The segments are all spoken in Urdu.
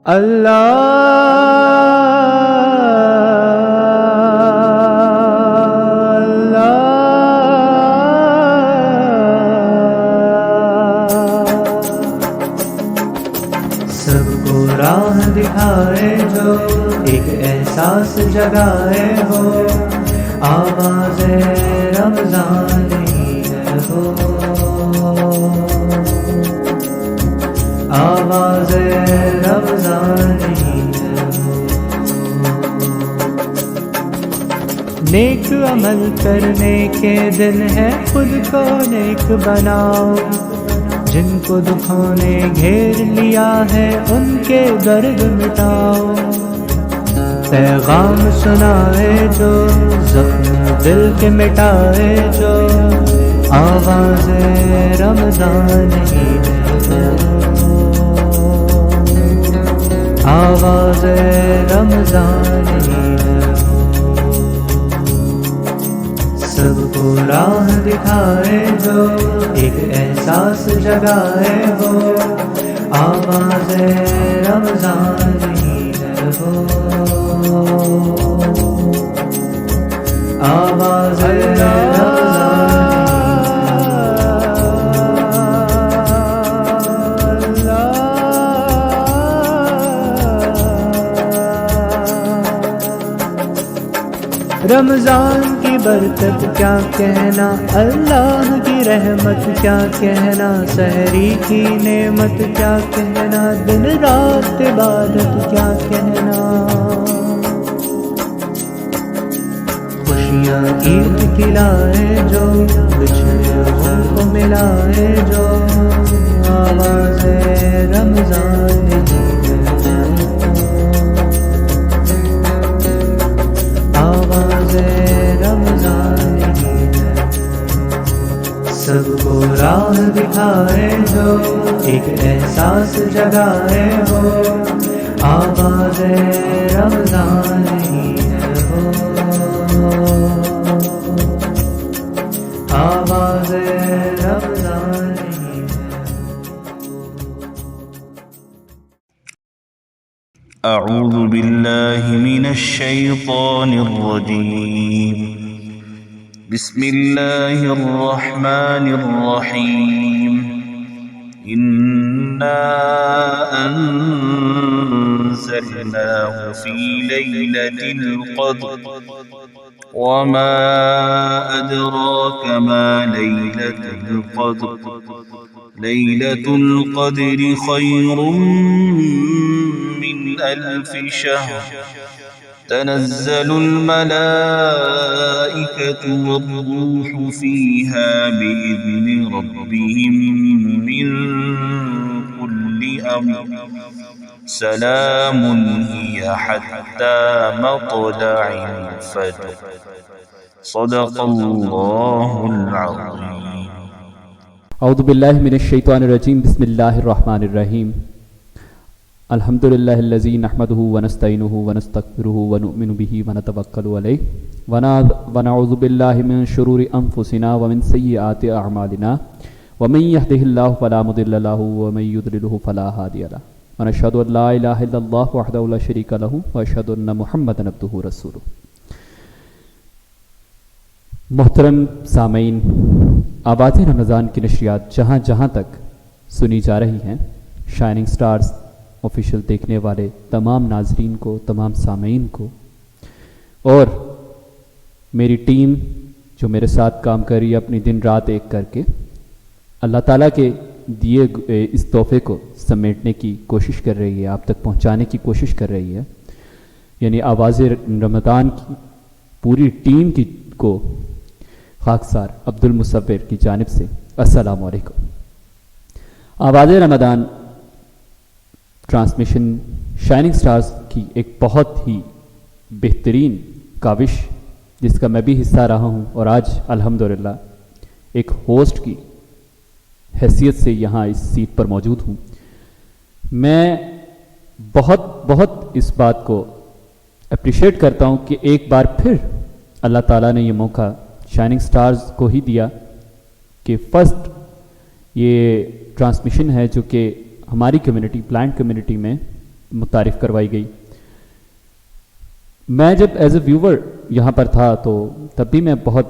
سب کو راہ دکھائے جو ایک احساس جگائے ہو، آواز رمضان ہی ہے وہ، آواز رمضان ہی ہے وہ۔ نیک عمل کرنے کے دن ہے، خود کو نیک بناؤ، جن کو دکھوں نے گھیر لیا ہے ان کے درد مٹاؤ، پیغام سنائے جو زخم دل کے مٹائے جو، آواز رمضان ہی ہے وہ، آواز رمضان ہی ہے وہ۔ سب کو راہ دکھائے جو ایک احساس جگائے ہو، آواز رمضان ہی ہے وہ، آواز رمضان کی برکت کیا کہنا، اللہ کی رحمت کیا کہنا، سحری کی نعمت کیا کہنا، دن رات عبادت کیا کہنا، خوشیاں عید کی لائے جو، بچھڑے ان کو ملائے جو، آواز رمضان ہی ہے وہ، آواز رمضان ہی ہے۔ سب کو راہ دکھائے جو ایک احساس جگائے ہو، آواز رمضان ہی ہے وہ، آواز رمضان ہی ہے۔ اعوذ باللہ من الشیطان الرجیم، بسم اللہ الرحمن الرحیم، انا انزلناه فی لیلۃ القدر وما ادراک ما لیلۃ القدر، لیلۃ القدر خیر من ألف شهر، تنزل الملائكة والروح فيها بإذن ربهم من كل أمر، سلام هي حتى مطلع الفجر، صدق الله العظيم۔ اعوذ باللہ من الشیطان الرجیم، بسم اللہ الرحمن الرحیم، الحمد للہ الذی نحمدہ ونستعینہ ونستغفرہ ونؤمن بہ ونتوکل علیہ ونعوذ باللہ من شرور انفسنا ومن سیئات اعمالنا، ومن یہدہ اللہ فلا مضل لہ ومن یضللہ فلا ہادی لہ، ونشہد ان لا الہ الا اللہ وحدہ لا شریک لہ واشہد ان محمدا عبدہ ورسولہ۔ محترم سامعین، آواز رمضان کی نشریات جہاں جہاں تک سنی جا رہی ہیں، شائننگ سٹارز آفیشیل دیکھنے والے تمام ناظرین کو، تمام سامعین کو، اور میری ٹیم جو میرے ساتھ کام کر رہی ہے اپنی دن رات ایک کر کے، اللہ تعالیٰ کے دیے اس تحفے کو سمیٹنے کی کوشش کر رہی ہے، آپ تک پہنچانے کی کوشش کر رہی ہے، یعنی آواز رمضان کی پوری ٹیم کو خاکسار عبد المصور کی جانب سے السلام علیکم۔ آواز رمضان ٹرانسمیشن شائننگ سٹارز کی ایک بہت ہی بہترین کاوش جس کا میں بھی حصہ رہا ہوں، اور آج الحمدللہ ایک ہوسٹ کی حیثیت سے یہاں اس سیٹ پر موجود ہوں۔ میں بہت اس بات کو اپریشیٹ کرتا ہوں کہ ایک بار پھر اللہ تعالیٰ نے یہ موقع شائننگ سٹارز کو ہی دیا کہ فرسٹ یہ ٹرانسمیشن ہے جو کہ ہماری کمیونٹی، پلانٹ کمیونٹی میں متعارف کروائی گئی. میں جب ایز اے ویور یہاں پر تھا تو تب بھی میں بہت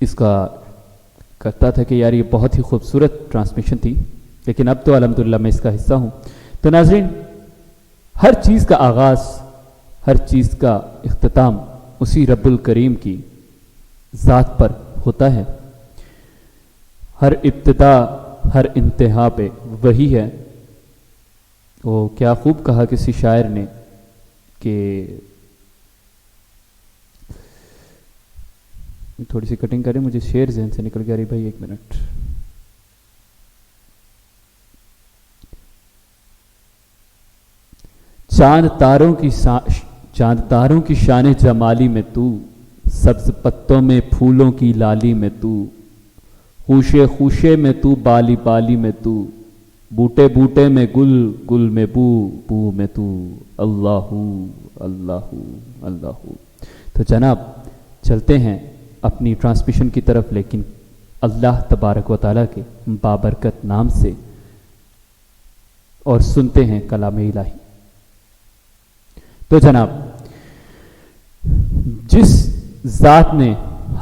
اس کا کرتا تھا کہ یار یہ بہت ہی خوبصورت ٹرانسمیشن تھی، لیکن اب تو الحمدللہ میں اس کا حصہ ہوں. تو ناظرین، ہر چیز کا آغاز، ہر چیز کا اختتام اسی رب الکریم کی ذات پر ہوتا ہے. ہر ابتدا ہر انتہا پہ وہی ہے. وہ کیا خوب کہا کسی شاعر نے کہ تھوڑی سی کٹنگ کریں، مجھے شعر ذہن سے نکل گیا. رہی بھائی 1 منٹ. چاند تاروں کی شان جمالی میں تو، سبز پتوں میں پھولوں کی لالی میں تو، خوشے خوشے میں تو، بالی بالی میں تو، بوٹے بوٹے میں گل، گل میں بو، بو میں تو، اللہ اللہ اللہ. تو جناب چلتے ہیں اپنی ٹرانسمیشن کی طرف، لیکن اللہ تبارک و تعالیٰ کے بابرکت نام سے، اور سنتے ہیں کلام الہی. تو جناب جس ذات نے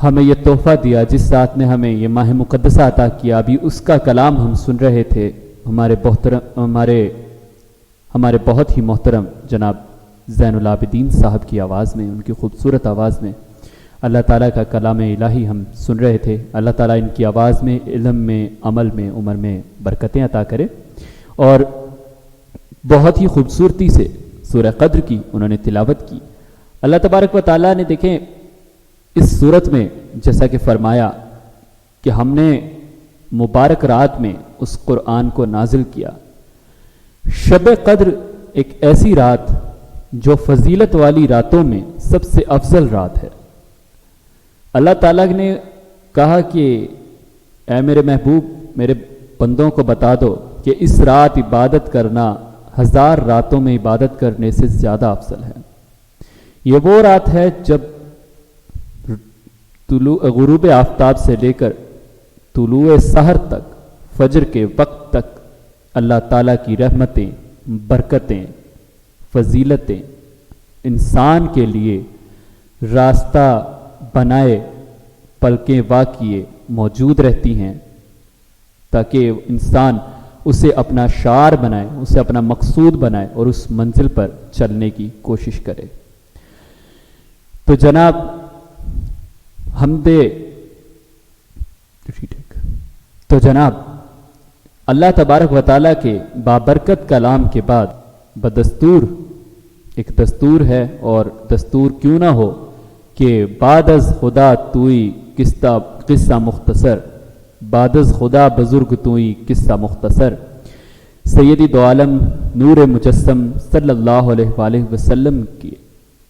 ہمیں یہ تحفہ دیا، جس ذات نے ہمیں یہ ماہ مقدسہ عطا کیا، ابھی اس کا کلام ہم سن رہے تھے ہمارے بہت ہی محترم جناب زین العابدین صاحب کی آواز میں، ان کی خوبصورت آواز میں اللہ تعالیٰ کا کلام الہی ہم سن رہے تھے. اللہ تعالیٰ ان کی آواز میں، علم میں، عمل میں، عمر میں برکتیں عطا کرے. اور بہت ہی خوبصورتی سے سورہ قدر کی انہوں نے تلاوت کی. اللہ تبارک و تعالیٰ نے دیکھیں اس صورت میں جیسا کہ فرمایا کہ ہم نے مبارک رات میں اس قرآن کو نازل کیا. شب قدر ایک ایسی رات جو فضیلت والی راتوں میں سب سے افضل رات ہے. اللہ تعالیٰ نے کہا کہ اے میرے محبوب، میرے بندوں کو بتا دو کہ اس رات عبادت کرنا 1000 راتوں میں عبادت کرنے سے زیادہ افضل ہے. یہ وہ رات ہے جب غروب آفتاب سے لے کر طلوع سحر تک، فجر کے وقت تک اللہ تعالیٰ کی رحمتیں، برکتیں، فضیلتیں انسان کے لیے راستہ بنائے پلکیں واقعے موجود رہتی ہیں، تاکہ انسان اسے اپنا شعار بنائے، اسے اپنا مقصود بنائے اور اس منزل پر چلنے کی کوشش کرے. تو جناب اللہ تبارک و تعالیٰ کے بابرکت کلام کے بعد بدستور ایک دستور ہے، اور دستور کیوں نہ ہو کہ بعد از خدا توئی قصہ مختصر، بعد از خدا بزرگ توئی قصہ مختصر. سیدی دو عالم نور مجسم صلی اللہ علیہ وآلہ وسلم کے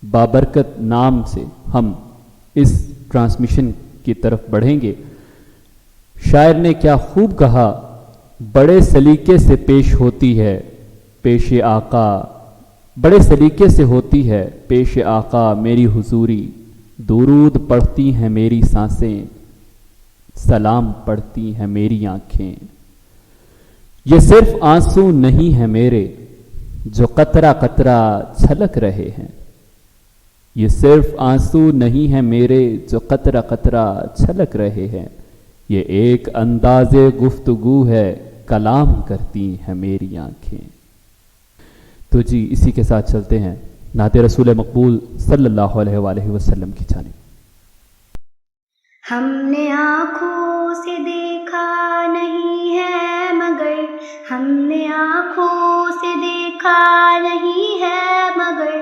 بابرکت نام سے ہم اس ٹرانسمیشن کی طرف بڑھیں گے. شاعر نے کیا خوب کہا، بڑے سلیقے سے پیش ہوتی ہے پیش آقا، بڑے سلیقے سے ہوتی ہے پیش آقا میری حضوری، درود پڑھتی ہیں میری سانسیں، سلام پڑھتی ہیں میری آنکھیں. یہ صرف آنسو نہیں ہے میرے جو قطرہ قطرہ چھلک رہے ہیں، یہ صرف آنسو نہیں ہے میرے جو قطرہ قطرہ چھلک رہے ہیں، یہ ایک انداز گفتگو ہے کلام کرتی ہیں میری آنکھیں. تو جی اسی کے ساتھ چلتے ہیں نعت رسول مقبول صلی اللہ علیہ وآلہ وسلم کی جانب. ہم نے آنکھوں سے دیکھا نہیں ہے مگر، ہم نے آنکھوں سے دیکھا نہیں ہے مگر،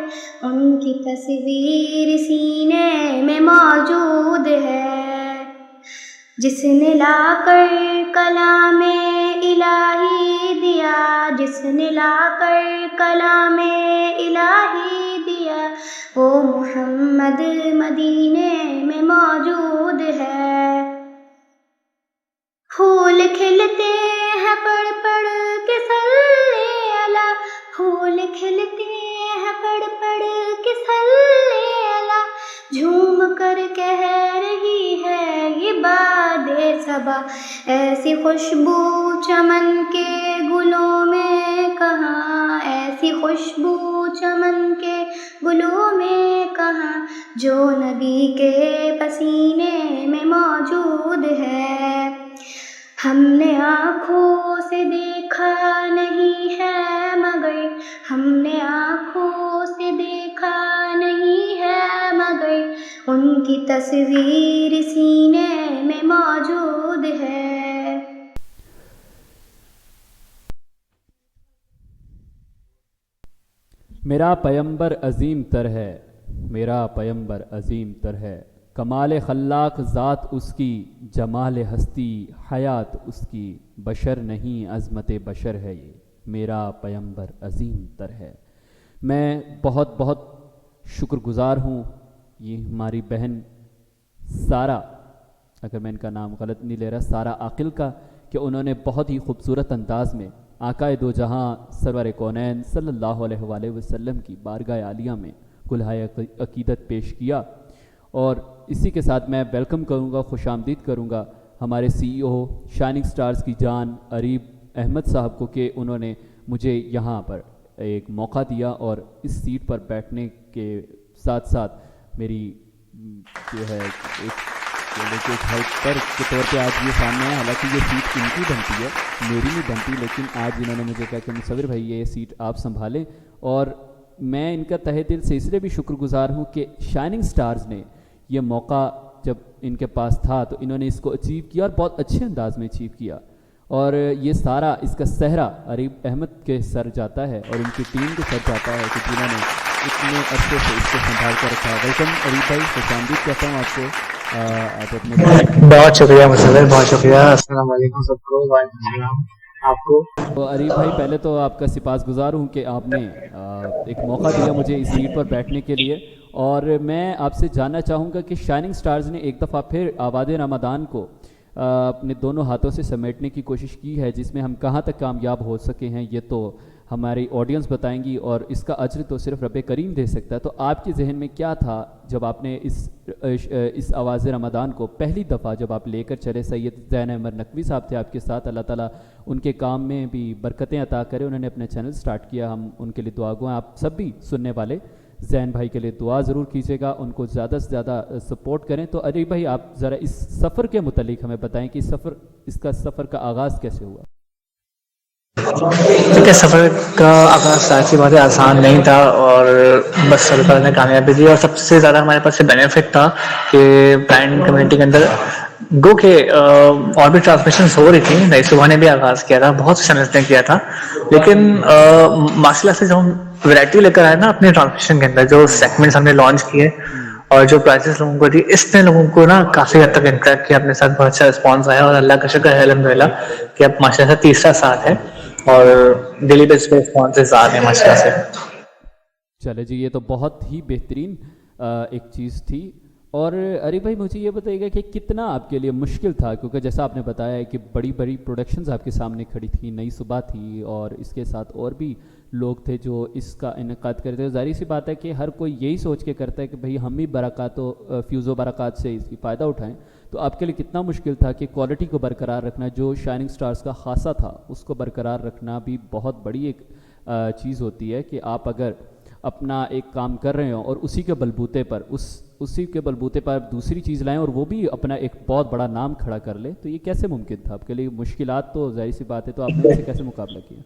ان کی تصویر سینے میں موجود ہے. جس نے لا کر کلام الہی دیا، جس نے لا کر کلام الہی دیا، وہ محمد مدینے میں موجود ہے. پھول کھلتے ہیں پڑھ پڑھ کے صلی علی، پھول کھلتے ہیں پڑھ پڑھ کے صلی علی، جھوم کر کہہ رہی ہے یہ باد صبا، ایسی خوشبو چمن کے گلوں میں کہاں، تھی خوشبو چمن کے گلوں میں کہاں جو نبی کے پسینے میں موجود ہے. ہم نے آنکھوں سے دیکھا نہیں ہے مگر ہم نے آنکھوں سے دیکھا نہیں ہے مگر ان کی تصویر سینے میں موجود ہے. میرا پیمبر عظیم تر ہے، میرا پیمبر عظیم تر ہے، کمال خلاق ذات اس کی، جمال ہستی حیات اس کی، بشر نہیں عظمت بشر ہے یہ، میرا پیمبر عظیم تر ہے. میں بہت بہت شکر گزار ہوں یہ ہماری بہن سارہ، اگر میں ان کا نام غلط نہیں لے رہا، سارہ عاقل کا، کہ انہوں نے بہت ہی خوبصورت انداز میں آقائے دو جہاں سرور کونین صلی اللہ علیہ وآلہ وسلم کی بارگاہ عالیہ میں کلہائے عقیدت پیش کیا. اور اسی کے ساتھ میں ویلکم کروں گا، خوش آمدید کروں گا ہمارے سی ای او شائننگ سٹارز کی جان اریب احمد صاحب کو، کہ انہوں نے مجھے یہاں پر ایک موقع دیا اور اس سیٹ پر بیٹھنے کے ساتھ ساتھ میری جو ہے ایک ہیلپر کے طور پہ آج یہ سامنے ہے. حالانکہ یہ سیٹ ان کی بنتی ہے، میری نہیں بنتی، لیکن آج انہوں نے مجھے کہا کہ مصور بھائی یہ سیٹ آپ سنبھالیں. اور میں ان کا تہہ دل سے اس لیے بھی شکر گزار ہوں کہ شائننگ سٹارز نے یہ موقع جب ان کے پاس تھا تو انہوں نے اس کو اچیو کیا اور بہت اچھے انداز میں اچیو کیا. اور یہ سارا اس کا صحرا اریب احمد کے سر جاتا ہے اور ان کی ٹیم کے سر جاتا ہے کہ جنہوں نے اتنے عرصے سے اس کو سنبھال کر رکھا ہے. ویلکم اریب بھائی، خوش آمدید کہتا ہوں آپ کو. آپ اپنے بہت شکریہ مصور، بہت شکریہ. السلام علیکم سب کو. وعلیکم السلام آپ کو. تو اریب بھائی پہلے تو آپ کا سپاس گزار ہوں کہ آپ نے ایک موقع دیا مجھے اس سیٹ پر بیٹھنے کے لیے. اور میں آپ سے جاننا چاہوں گا کہ شائننگ سٹارز نے ایک دفعہ پھر آباد رمضان کو اپنے دونوں ہاتھوں سے سمیٹنے کی کوشش کی ہے، جس میں ہم کہاں تک کامیاب ہو سکے ہیں یہ تو ہماری آڈینس بتائیں گی اور اس کا اجر تو صرف رب کریم دے سکتا ہے. تو آپ کے ذہن میں کیا تھا جب آپ نے اس آواز رمضان کو پہلی دفعہ جب آپ لے کر چلے؟ سید زین احمد نقوی صاحب تھے آپ کے ساتھ، اللہ تعالیٰ ان کے کام میں بھی برکتیں عطا کرے. انہوں نے اپنا چینل سٹارٹ کیا، ہم ان کے لیے دعا گو ہیں. آپ سب بھی سننے والے زین بھائی کے لیے دعا ضرور کیجیے گا، ان کو زیادہ سے زیادہ سپورٹ کریں. تو اریب بھائی آپ ذرا اس سفر کے متعلق ہمیں بتائیں کہ اس کا سفر کا آغاز کیسے ہوا؟ دیکھیے، سفر کا آغاز ظاہر سی بات ہے آسان نہیں تھا، اور بس سرکار نے کامیابی دی. اور سب سے زیادہ ہمارے پاس بینیفٹ تھا کہ بلائنڈ کمیونٹی کے اندر گو کہ اور بھی ٹرانسمیشنز ہو رہی تھیں. نئی صبح نے بھی آغاز کیا تھا، بہت سے چینلز نے کیا تھا، لیکن ماشاء اللہ سے جو ہم ویرائٹی لے کر آئے نا اپنے ٹرانسمیشن کے اندر، جو سیگمنٹس ہم نے لانچ کیے اور جو پرائزز لوگوں کو دی، اس نے لوگوں کو نا کافی حد تک انٹریکٹ کیا اپنے ساتھ. بہت اچھا رسپانس آیا اور اللہ کا شکر ہے الحمدللہ کہ اب ماشاء اللہ سے تیسرا ساتھ ہے اور ڈیلی بیس پہ رسپانسز آ رہے ہیں ماشاء اللہ سے. چلے جی، یہ تو بہت ہی بہترین ایک چیز تھی. اور اریب بھائی مجھے یہ بتائیے گا کہ کتنا آپ کے لیے مشکل تھا، کیونکہ جیسا آپ نے بتایا ہے کہ بڑی بڑی پروڈکشنز آپ کے سامنے کھڑی تھیں، نئی صبح تھی اور اس کے ساتھ اور بھی لوگ تھے جو اس کا انعقاد کرتے ہیں. ظاہر سی بات ہے کہ ہر کوئی یہی سوچ کے کرتا ہے کہ بھئی ہم بھی برکات و فیوز و برکات سے اس کی فائدہ اٹھائیں. تو آپ کے لیے کتنا مشکل تھا کہ کوالٹی کو برقرار رکھنا، جو شائننگ سٹارز کا خاصہ تھا اس کو برقرار رکھنا بھی بہت بڑی ایک چیز ہوتی ہے کہ آپ اگر اپنا ایک کام کر رہے ہوں اور اسی کے بلبوتے پر اسی کے بلبوتے پر دوسری چیز لائیں اور وہ بھی اپنا ایک بہت بڑا نام کھڑا کر لے. تو یہ کیسے ممکن تھا آپ کے لیے؟ مشکلات تو ظاہر سی بات ہے، تو آپ نے اسے کیسے مقابلہ کیا؟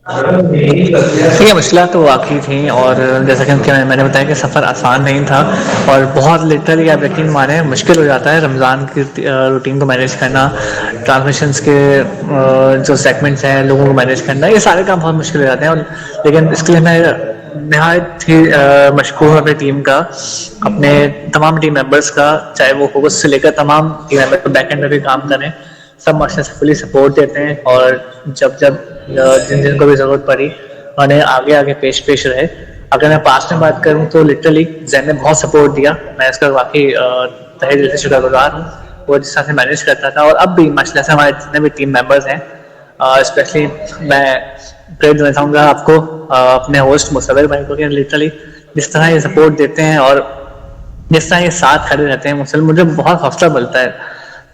یہ مشکلات تو واقعی تھیں، اور جیسا کہ میں نے بتایا کہ سفر آسان نہیں تھا اور بہت لٹرلی آپ یقین مانیں مشکل ہو جاتا ہے رمضان کی روٹین کو مینیج کرنا، ٹرانسمیشنس کے جو سیگمنٹس ہیں لوگوں کو مینیج کرنا، یہ سارے کام بہت مشکل ہو جاتے ہیں. لیکن اس کے لیے میں نہایت ہی مشکور اپنی ٹیم کا، اپنے تمام ٹیم ممبرس کا، چاہے وہ ہوسٹ سے لے کر تمام ٹیم ممبر بیک اینڈ میں بھی کام کریں، سب ماشاء سے فلی سپورٹ دیتے ہیں. اور جب جن کو بھی ضرورت پڑی انہیں آگے پیش رہے. اگر میں پاسٹ میں بات کروں تو لٹرلی زین نے بہت سپورٹ دیا، میں اس کا واقعی تہہ دل سے شکر گزار ہوں. وہ جس طرح سے مینیج کرتا تھا، اور اب بھی ماشاء اللہ سے ہمارے جتنے بھی ٹیم ممبرز ہیں، اسپیشلی میں پریز دینا چاہوں گا آپ کو، اپنے ہوسٹ مصور بھائی کو، کہ لٹرلی جس طرح یہ سپورٹ دیتے ہیں اور جس طرح یہ ساتھ کھڑے رہتے ہیں، مجھے بہت حوصلہ ملتا ہے.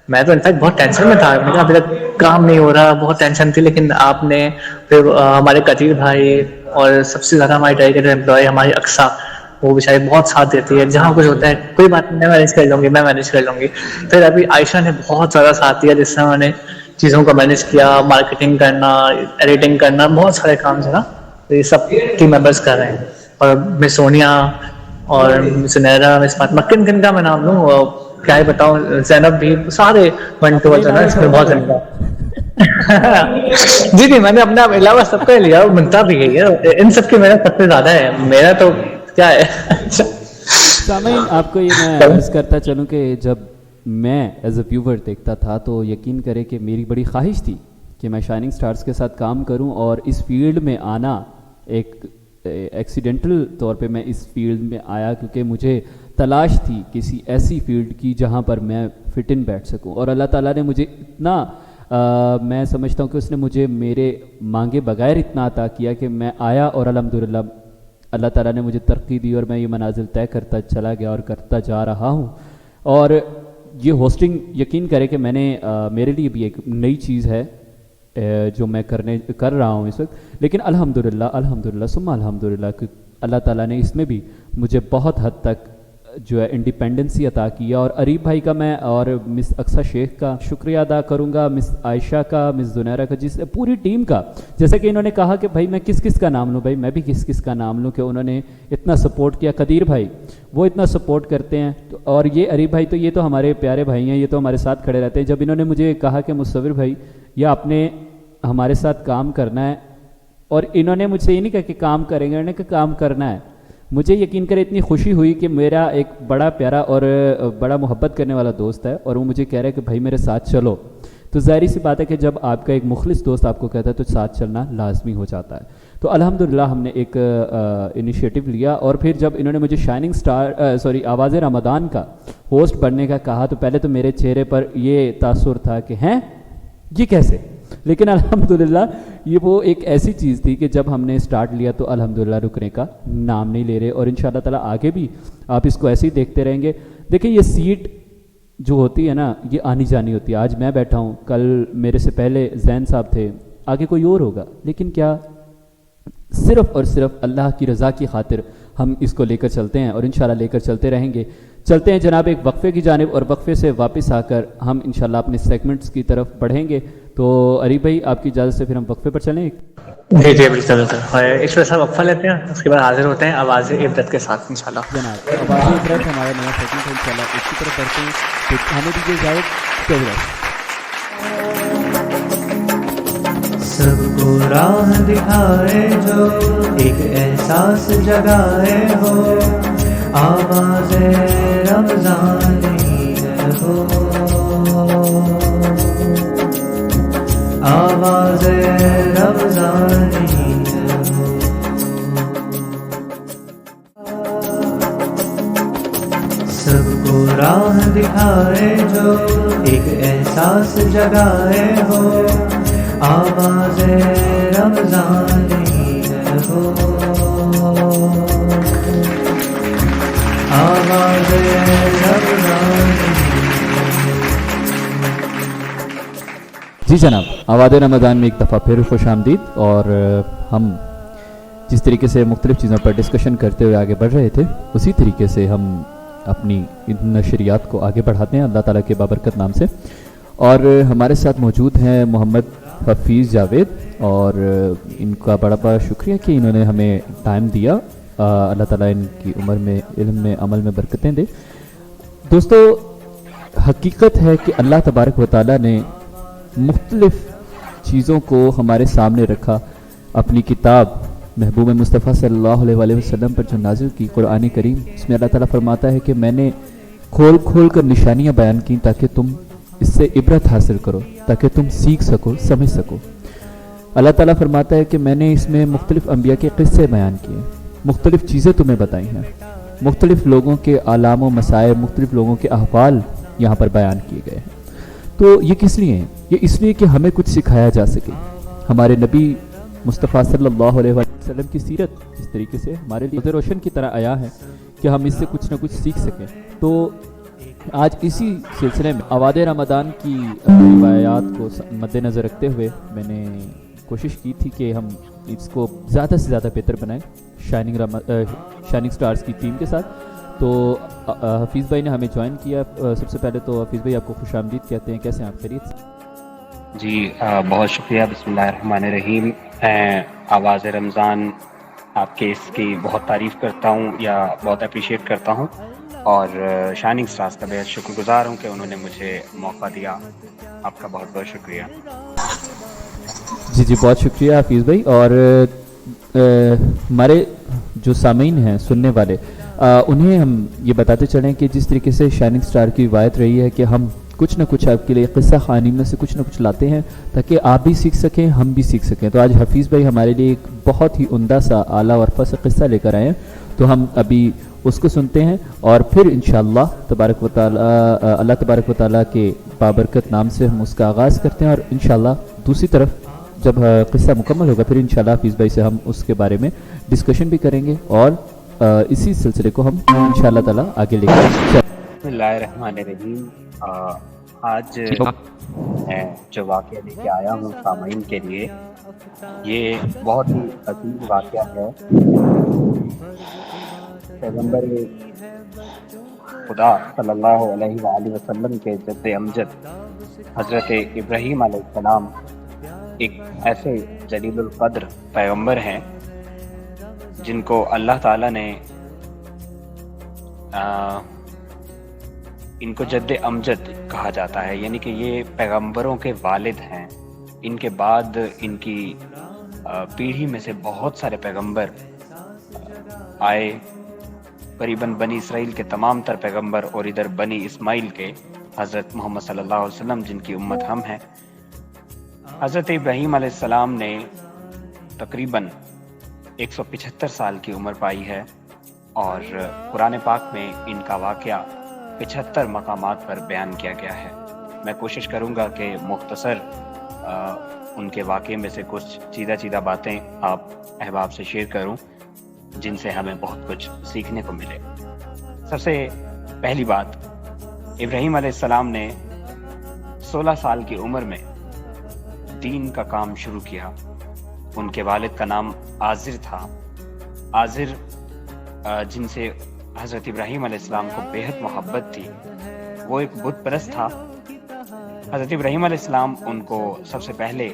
میں تو انفیکٹ بہت ٹینشن میں تھا، میں نے کہا ابھی تک کام نہیں ہو رہا, بہت ٹینشن تھی, لیکن آپ نے پھر ہمارے قدیر بھائی اور سب سے زیادہ ہماری ٹائیگر امپلائی ہماری اقصا, وہ بیچاری بہت ساتھ دیتی ہے, جہاں کچھ ہوتا ہے کوئی بات نہیں, میں مینیج کر لوں گی. پھر ابھی عائشہ نے بہت زیادہ ساتھ دیا, جس سے میں نے چیزوں کو مینیج کیا, مارکیٹنگ کرنا, ایڈیٹنگ کرنا, بہت سارے کام جو نا یہ سب ٹیم ممبرس کر رہے ہیں. اور مس سونیا اور مس نیرا, مس فاطمہ, کن کا میں نام لوں, کیا ہی بتاؤں, زینب بھی, سارے ون ٹو جو نا اس میں بہت زیادہ. جی میں نے اپنا علاوہ سب کا لیا, بنتا بھی ہے, ان سب کی میرا سب سے زیادہ ہے, میرا تو کیا ہے. سامعین آپ کو یہ میں عرض کرتا چلوں کہ جب میں ایز اے ویور دیکھتا تھا تو یقین کرے کہ میری بڑی خواہش تھی کہ میں شائننگ سٹارز کے ساتھ کام کروں, اور اس فیلڈ میں آنا ایک ایکسیڈنٹل طور پہ میں اس فیلڈ میں آیا کیونکہ مجھے تلاش تھی کسی ایسی فیلڈ کی جہاں پر میں فٹ ان بیٹھ سکوں. اور اللہ تعالیٰ نے مجھے اتنا میں سمجھتا ہوں کہ اس نے مجھے میرے مانگے بغیر اتنا عطا کیا کہ میں آیا, اور الحمدللہ اللہ تعالیٰ نے مجھے ترقی دی اور میں یہ منازل طے کرتا چلا گیا اور کرتا جا رہا ہوں. اور یہ ہوسٹنگ یقین کرے کہ میں نے میرے لیے بھی ایک نئی چیز ہے جو میں کر رہا ہوں اس وقت, لیکن الحمدللہ ثم الحمدللہ کہ اللہ تعالیٰ نے اس میں بھی مجھے بہت حد تک جو ہے انڈیپینڈنسی عطا کیا. اور عریب بھائی کا میں اور مس اقصا شیخ کا شکریہ ادا کروں گا, مس عائشہ کا, مس زنیرہ کا, جس پوری ٹیم کا, جیسے کہ انہوں نے کہا کہ بھائی میں کس کا نام لوں, بھائی میں بھی کس کا نام لوں, کہ انہوں نے اتنا سپورٹ کیا. قدیر بھائی وہ اتنا سپورٹ کرتے ہیں, اور یہ عریب بھائی تو یہ تو ہمارے پیارے بھائی ہیں, یہ تو ہمارے ساتھ کھڑے رہتے ہیں. جب انہوں نے مجھے کہا کہ مصور بھائی یہ آپ نے ہمارے ساتھ کام کرنا ہے, اور انہوں نے مجھ سے یہ نہیں کہا کہ کام کریں گے, انہوں نے کہا کام کرنا ہے, مجھے یقین کرے اتنی خوشی ہوئی کہ میرا ایک بڑا پیارا اور بڑا محبت کرنے والا دوست ہے, اور وہ مجھے کہہ رہا ہے کہ بھائی میرے ساتھ چلو. تو ظاہری سی بات ہے کہ جب آپ کا ایک مخلص دوست آپ کو کہتا ہے تو ساتھ چلنا لازمی ہو جاتا ہے. تو الحمدللہ ہم نے ایک انیشیٹو لیا, اور پھر جب انہوں نے مجھے شائننگ آواز رمضان کا ہوسٹ بننے کا کہا تو پہلے تو میرے چہرے پر یہ تاثر تھا کہ ہیں یہ کیسے, لیکن الحمدللہ یہ وہ ایک ایسی چیز تھی کہ جب ہم نے سٹارٹ لیا تو الحمدللہ رکنے کا نام نہیں لے رہے, اور انشاءاللہ تعالیٰ آگے بھی آپ اس کو ایسے ہی دیکھتے رہیں گے. دیکھیں یہ سیٹ جو ہوتی ہے نا یہ آنی جانی ہوتی ہے, آج میں بیٹھا ہوں, کل میرے سے پہلے زین صاحب تھے, آگے کوئی اور ہوگا, لیکن کیا صرف اور صرف اللہ کی رضا کی خاطر ہم اس کو لے کر چلتے ہیں, اور انشاءاللہ لے کر چلتے رہیں گے. چلتے ہیں جناب ایک وقفے کی جانب, اور وقفے سے واپس آ کر ہم انشاءاللہ اپنے سیگمنٹس کی طرف بڑھیں گے. تو عریب بھائی آپ کی اجازت سے پھر ہم وقفے پر چلیں. جی بالکل, اس وجہ سے وقفہ لیتے ہیں, اس کے بعد حاضر ہوتے ہیں آواز عبرت کے ساتھ انشاءاللہ. جناب آواز عبرت ہمارا نیا سیگمنٹ ہے, انشاءاللہ اس کی طرف بڑھتے ہیں. تو ہمیں دیجیے اجازت. سب کو راہ دکھائے جو ایک احساس جگائے ہو, آواز رمضانی ہے ہو, آواز رمضانی ہے ہو. سب کو راہ دکھائے جو ایک احساس جگائے ہو, آواز رمضانی ہے ہو, آواز رمضانی. جی جناب, آواز رمضان میں ایک دفعہ پھر خوش آمدید. اور ہم جس طریقے سے مختلف چیزوں پر ڈسکشن کرتے ہوئے آگے بڑھ رہے تھے, اسی طریقے سے ہم اپنی نشریات کو آگے بڑھاتے ہیں اللہ تعالیٰ کے بابرکت نام سے. اور ہمارے ساتھ موجود ہیں محمد حفیظ جاوید, اور ان کا بڑا بڑا شکریہ کہ انہوں نے ہمیں ٹائم دیا. اللہ تعالیٰ ان کی عمر میں, علم میں, عمل میں برکتیں دے. دوستو حقیقت ہے کہ اللہ تبارک و تعالیٰ نے مختلف چیزوں کو ہمارے سامنے رکھا. اپنی کتاب محبوب مصطفیٰ صلی اللہ علیہ وسلم پر جو نازل کی قرآن کریم, اس میں اللہ تعالیٰ فرماتا ہے کہ میں نے کھول کر نشانیاں بیان کی تاکہ تم اس سے عبرت حاصل کرو, تاکہ تم سیکھ سکو, سمجھ سکو. اللہ تعالیٰ فرماتا ہے کہ میں نے اس میں مختلف انبیاء کے قصے بیان کیے, مختلف چیزیں تمہیں بتائی ہیں, مختلف لوگوں کے آلام و مسائل, مختلف لوگوں کے احوال یہاں پر بیان کیے گئے ہیں. تو یہ کس لیے ہیں؟ یہ اس لیے کہ ہمیں کچھ سکھایا جا سکے. ہمارے نبی مصطفیٰ صلی اللہ علیہ وسلم کی سیرت اس طریقے سے ہمارے لیے روشن کی طرح آیا ہے کہ ہم اس سے کچھ نہ کچھ سیکھ سکیں. تو آج اسی سلسلے میں آواد رمضان کی روایات کو مد نظر رکھتے ہوئے میں نے کوشش کی تھی کہ ہم اس کو زیادہ سے زیادہ بہتر بنائیں شائننگ سٹارز کی ٹیم کے ساتھ. تو حفیظ بھائی نے ہمیں جوائن کیا. سب سے پہلے تو حفیظ بھائی آپ کو خوش آمدید کہتے ہیں. کیسے ہیں آپ؟ خیریت سے؟ جی بہت شکریہ. بسم اللہ الرحمن الرحیم. آواز رمضان آپ کے اس کی بہت تعریف کرتا ہوں یا بہت اپریشیٹ کرتا ہوں، اور شائننگ سٹارز کا بہت شکر گزار ہوں کہ انہوں نے مجھے موقع دیا. آپ کا بہت بہت شکریہ. جی بہت شکریہ حفیظ بھائی. اور ہمارے جو سامعین ہیں، سننے والے، انہیں ہم یہ بتاتے چلیں کہ جس طریقے سے شائننگ سٹار کی روایت رہی ہے کہ ہم کچھ نہ کچھ آپ کے لیے قصہ خوانی میں سے کچھ نہ کچھ لاتے ہیں تاکہ آپ بھی سیکھ سکیں، ہم بھی سیکھ سکیں. تو آج حفیظ بھائی ہمارے لیے ایک بہت ہی عمدہ سا اعلیٰ اور فصل قصہ لے کر آئے ہیں. تو ہم ابھی اس کو سنتے ہیں اور پھر انشاءاللہ تبارک و تعالی اللہ تبارک و تعالیٰ کے بابرکت نام سے ہم اس کا آغاز کرتے ہیں. اور انشاءاللہ دوسری طرف جب قصہ مکمل ہوگا پھر انشاءاللہ حفیظ بھائی سے ہم اس کے بارے میں ڈسکشن بھی کریں گے اور اسی سلسلے کو ہم انشاءاللہ تعالیٰ آگے لے کر. بسم اللہ الرحمن الرحیم. آج میں جو واقعہ لے کے آیا ہوں سامعین کے لیے، یہ بہت ہی عظیم واقعہ ہے. پیغمبر خدا صلی اللہ علیہ وآلہ وسلم کے جد امجد حضرت ابراہیم علیہ السلام ایک ایسے جلیل القدر پیغمبر ہیں جن کو اللہ تعالیٰ نے ان کو جد امجد کہا جاتا ہے، یعنی کہ یہ پیغمبروں کے والد ہیں. ان کے بعد ان کی پیڑھی میں سے بہت سارے پیغمبر آئے، قریباً بنی اسرائیل کے تمام تر پیغمبر، اور ادھر بنی اسماعیل کے حضرت محمد صلی اللہ علیہ وسلم جن کی امت ہم ہیں. حضرت ابراہیم علیہ السلام نے تقریباً 175 سال کی عمر پائی ہے، اور قرآن پاک میں ان کا واقعہ 75 مقامات پر بیان کیا گیا ہے. میں کوشش کروں گا کہ مختصر ان کے واقعے میں سے کچھ چیدہ باتیں آپ احباب سے شیئر کروں جن سے ہمیں بہت کچھ سیکھنے کو ملے. سب سے پہلی بات، ابراہیم علیہ السلام نے 16 سال کی عمر میں دین کا کام شروع کیا. ان کے والد کا نام آزر تھا. آزر جن سے حضرت ابراہیم علیہ السلام کو بےحد محبت تھی، وہ ایک بت پرست تھا. حضرت ابراہیم علیہ السلام ان کو سب سے پہلے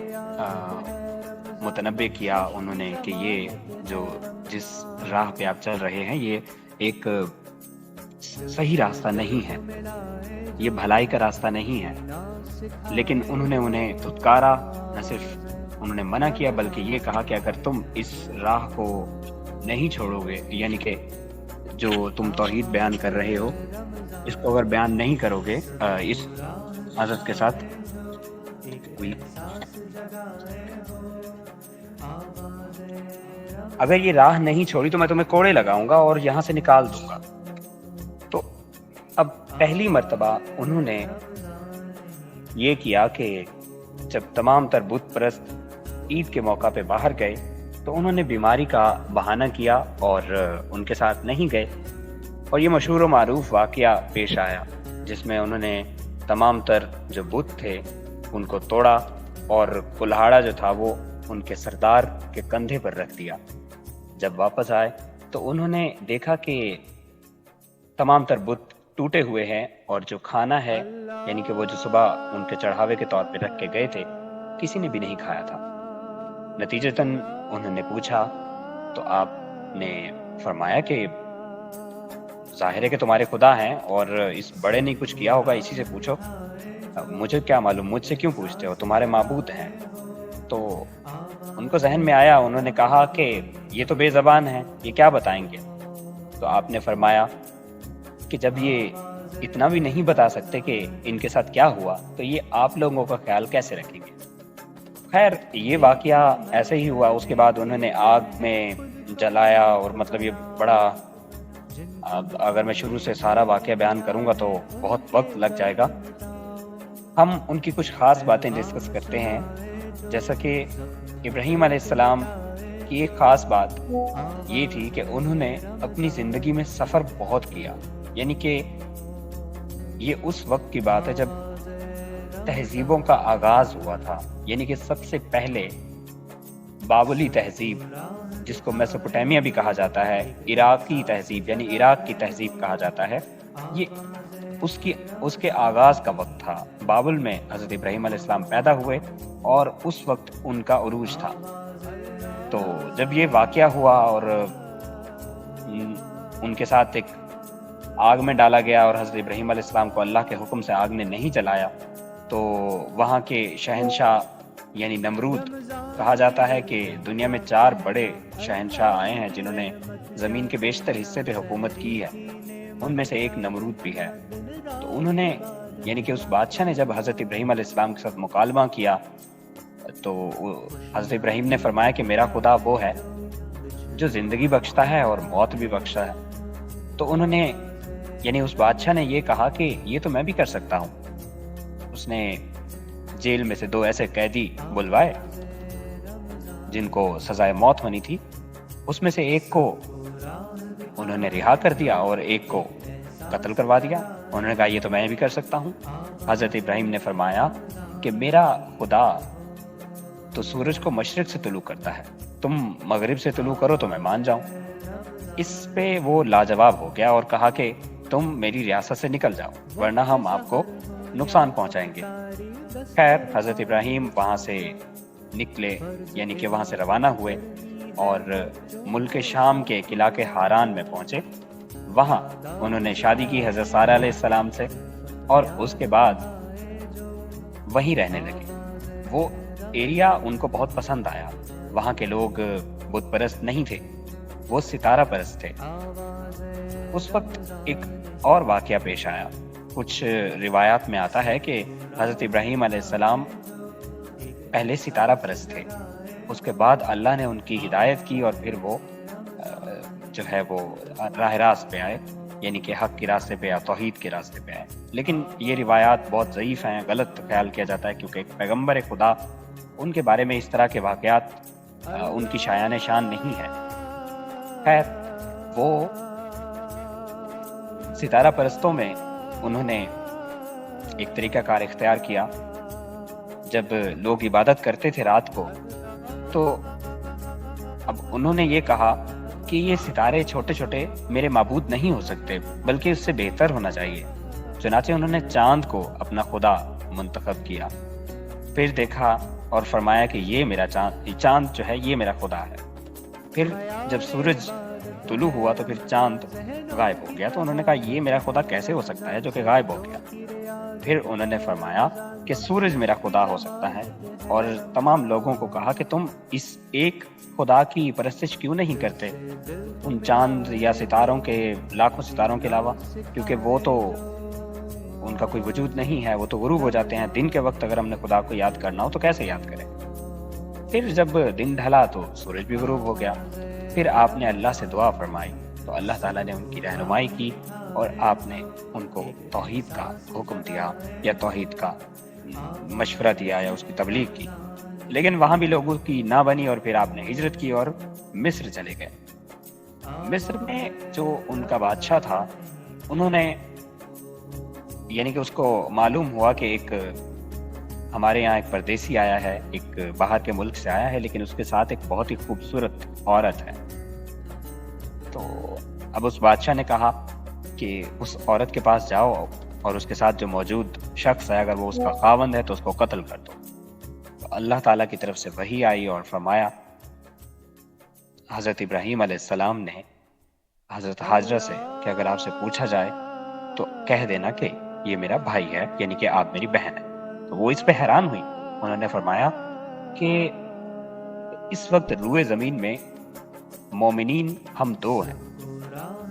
متنبع کیا انہوں نے کہ یہ جس راہ پہ آپ چل رہے ہیں یہ ایک صحیح راستہ نہیں ہے، یہ بھلائی کا راستہ نہیں ہے. لیکن انہوں نے انہیں دھتکارا، نہ صرف انہوں نے منع کیا بلکہ یہ کہا کہ اگر تم اس راہ کو نہیں چھوڑو گے، یعنی کہ جو تم توحید بیان کر رہے ہو اس کو اگر بیان نہیں کرو گے، اس حضرت کے ساتھ اگر یہ راہ نہیں چھوڑی تو میں تمہیں کوڑے لگاؤں گا اور یہاں سے نکال دوں گا. تو اب پہلی مرتبہ انہوں نے یہ کیا کہ جب تمام تر بت پرست عید کے موقع پہ باہر گئے تو انہوں نے بیماری کا بہانہ کیا اور ان کے ساتھ نہیں گئے، اور یہ مشہور و معروف واقعہ پیش آیا جس میں انہوں نے تمام تر جو بت تھے ان کو توڑا اور کلہاڑا جو تھا وہ ان کے سردار کے کندھے پر رکھ دیا. جب واپس آئے تو انہوں نے دیکھا کہ تمام تر بت ٹوٹے ہوئے ہیں، اور جو کھانا ہے یعنی کہ وہ جو صبح ان کے چڑھاوے کے طور پہ رکھ کے گئے تھے کسی نے بھی نہیں کھایا تھا. نتیجتاً انہوں نے پوچھا تو آپ نے فرمایا کہ ظاہر ہے کہ تمہارے خدا ہیں اور اس بڑے نے کچھ کیا ہوگا، اسی سے پوچھو. مجھے کیا معلوم، مجھ سے کیوں پوچھتے ہو، تمہارے معبود ہیں. تو ان کو ذہن میں آیا، انہوں نے کہا کہ یہ تو بے زبان ہیں، یہ کیا بتائیں گے. تو آپ نے فرمایا کہ جب یہ اتنا بھی نہیں بتا سکتے کہ ان کے ساتھ کیا ہوا تو یہ آپ لوگوں کا خیال کیسے رکھیں گے. خیر یہ واقعہ ایسے ہی ہوا. اس کے بعد انہوں نے آگ میں جلایا، اور مطلب یہ بڑا، اگر میں شروع سے سارا واقعہ بیان کروں گا تو بہت وقت لگ جائے گا. ہم ان کی کچھ خاص باتیں ڈسکس کرتے ہیں. جیسا کہ ابراہیم علیہ السلام کی ایک خاص بات یہ تھی کہ انہوں نے اپنی زندگی میں سفر بہت کیا، یعنی کہ یہ اس وقت کی بات ہے جب تہذیبوں کا آغاز ہوا تھا، یعنی کہ سب سے پہلے بابلی تہذیب، جس کو میسوپوٹیمیا بھی کہا جاتا ہے، عراقی تہذیب یعنی عراق کی تہذیب کہا جاتا ہے، یہ اس کے آغاز کا وقت تھا۔ بابل میں حضرت ابراہیم علیہ السلام پیدا ہوئے اور اس وقت ان کا عروج تھا۔ تو جب یہ واقعہ ہوا اور ان کے ساتھ ایک آگ میں ڈالا گیا اور حضرت ابراہیم علیہ السلام کو اللہ کے حکم سے آگ نے نہیں جلایا، تو وہاں کے شہنشاہ یعنی نمرود، کہا جاتا ہے کہ دنیا میں 4 بڑے شہنشاہ آئے ہیں جنہوں نے زمین کے بیشتر حصے پہ حکومت کی ہے، ان میں سے ایک نمرود بھی ہے۔ تو انہوں نے یعنی کہ اس بادشاہ نے جب حضرت ابراہیم علیہ السلام کے ساتھ مکالمہ کیا تو حضرت ابراہیم نے فرمایا کہ میرا خدا وہ ہے جو زندگی بخشتا ہے اور موت بھی بخشتا ہے۔ تو انہوں نے یعنی اس بادشاہ نے یہ کہا کہ یہ تو میں بھی کر سکتا ہوں۔ اس نے جیل میں سے 2 ایسے قیدی بلوائے جن کو سزائے موت ہونی تھی، اس میں سے ایک کو انہوں نے رہا کر دیا اور ایک کو قتل کروا دیا۔ انہوں نے کہا یہ تو میں بھی کر سکتا ہوں۔ حضرت ابراہیم نے فرمایا کہ میرا خدا تو سورج کو مشرق سے طلوع کرتا ہے، تم مغرب سے طلوع کرو تو میں مان جاؤں۔ اس پہ وہ لاجواب ہو گیا اور کہا کہ تم میری ریاست سے نکل جاؤ ورنہ ہم آپ کو نقصان پہنچائیں گے۔ خیر حضرت ابراہیم وہاں سے نکلے، یعنی کہ وہاں سے روانہ ہوئے اور ملک شام کے ایک علاقے ہاران میں پہنچے۔ وہاں انہوں نے شادی کی حضرت سارہ علیہ السلام سے اور اس کے بعد وہیں رہنے لگے۔ وہ ایریا ان کو بہت پسند آیا۔ وہاں کے لوگ بت پرست نہیں تھے، وہ ستارہ پرست تھے۔ اس وقت ایک اور واقعہ پیش آیا۔ کچھ روایات میں آتا ہے کہ حضرت ابراہیم علیہ السلام پہلے ستارہ پرست تھے، اس کے بعد اللہ نے ان کی ہدایت کی اور پھر وہ جو ہے وہ راہ راست پہ آئے، یعنی کہ حق کے راستے پہ یا توحید کے راستے پہ آئے۔ لیکن یہ روایات بہت ضعیف ہیں، غلط خیال کیا جاتا ہے، کیونکہ ایک پیغمبر خدا، ان کے بارے میں اس طرح کے واقعات ان کی شایان شان نہیں ہے۔ خیر وہ ستارہ پرستوں میں انہوں نے ایک طریقہ کار اختیار کیا۔ جب لوگ عبادت کرتے تھے رات کو، تو اب انہوں نے یہ کہا کہ یہ ستارے چھوٹے چھوٹے میرے معبود نہیں ہو سکتے، بلکہ اس سے بہتر ہونا چاہیے۔ چنانچہ انہوں نے چاند کو اپنا خدا منتخب کیا، پھر دیکھا اور فرمایا کہ یہ میرا چاند جو ہے یہ میرا خدا ہے۔ پھر جب سورج طلوع ہوا تو پھر چاند غائب ہو گیا، تو انہوں نے کہا یہ میرا خدا کیسے ہو سکتا ہے جو کہ غائب ہو گیا۔ پھر انہوں نے فرمایا کہ سورج میرا خدا ہو سکتا ہے، اور تمام لوگوں کو کہا کہ تم اس ایک خدا کی پرستش کیوں نہیں کرتے ان چاند یا ستاروں کے، لاکھوں ستاروں کے علاوہ، کیونکہ وہ تو ان کا کوئی وجود نہیں ہے، وہ تو غروب ہو جاتے ہیں۔ دن کے وقت اگر ہم نے خدا کو یاد کرنا ہو تو کیسے یاد کریں؟ پھر جب دن ڈھلا تو سورج بھی غروب ہو گیا۔ پھر آپ نے اللہ سے دعا فرمائی تو اللہ تعالیٰ نے ان کی رہنمائی کی اور آپ نے ان کو توحید کا حکم دیا یا توحید کا مشورہ دیا یا اس کی تبلیغ کی۔ لیکن وہاں بھی لوگوں کی نہ بنی اور پھر آپ نے ہجرت کی اور مصر چلے گئے۔ مصر میں جو ان کا بادشاہ تھا، انہوں نے یعنی کہ اس کو معلوم ہوا کہ ایک ہمارے یہاں ایک پردیسی آیا ہے، ایک باہر کے ملک سے آیا ہے، لیکن اس کے ساتھ ایک بہت ہی خوبصورت عورت ہے۔ تو اب اس بادشاہ نے کہا کہ اس عورت کے پاس جاؤ اور اس کے ساتھ جو موجود شخص ہے اگر وہ اس کا خاوند ہے تو اس کو قتل کر دو۔ تو اللہ تعالیٰ کی طرف سے وحی آئی اور فرمایا، حضرت ابراہیم علیہ السلام نے حضرت حاجرہ سے کہ اگر آپ سے پوچھا جائے تو کہہ دینا کہ یہ میرا بھائی ہے، یعنی کہ آپ میری بہن ہے۔ تو وہ اس پہ حیران ہوئی۔ انہوں نے فرمایا کہ اس وقت روئے زمین میں مومنین ہم 2 ہیں،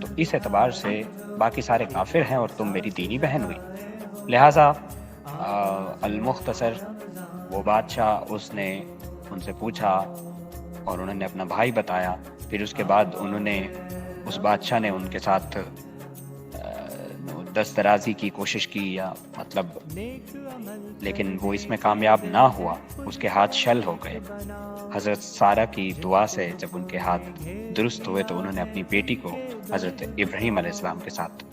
تو اس اعتبار سے باقی سارے کافر ہیں اور تم میری دینی بہن ہوئی۔ لہٰذا المختصر وہ بادشاہ اس نے ان سے پوچھا اور انہوں نے اپنا بھائی بتایا۔ پھر اس کے بعد انہوں نے اس بادشاہ نے ان کے ساتھ دسترازی کی کوشش کی، یا مطلب، لیکن وہ اس میں کامیاب نہ ہوا، اس کے ہاتھ شل ہو گئے۔ حضرت سارہ کی دعا سے جب ان کے ہاتھ درست ہوئے تو انہوں نے اپنی بیٹی کو حضرت ابراہیم علیہ السلام کے ساتھ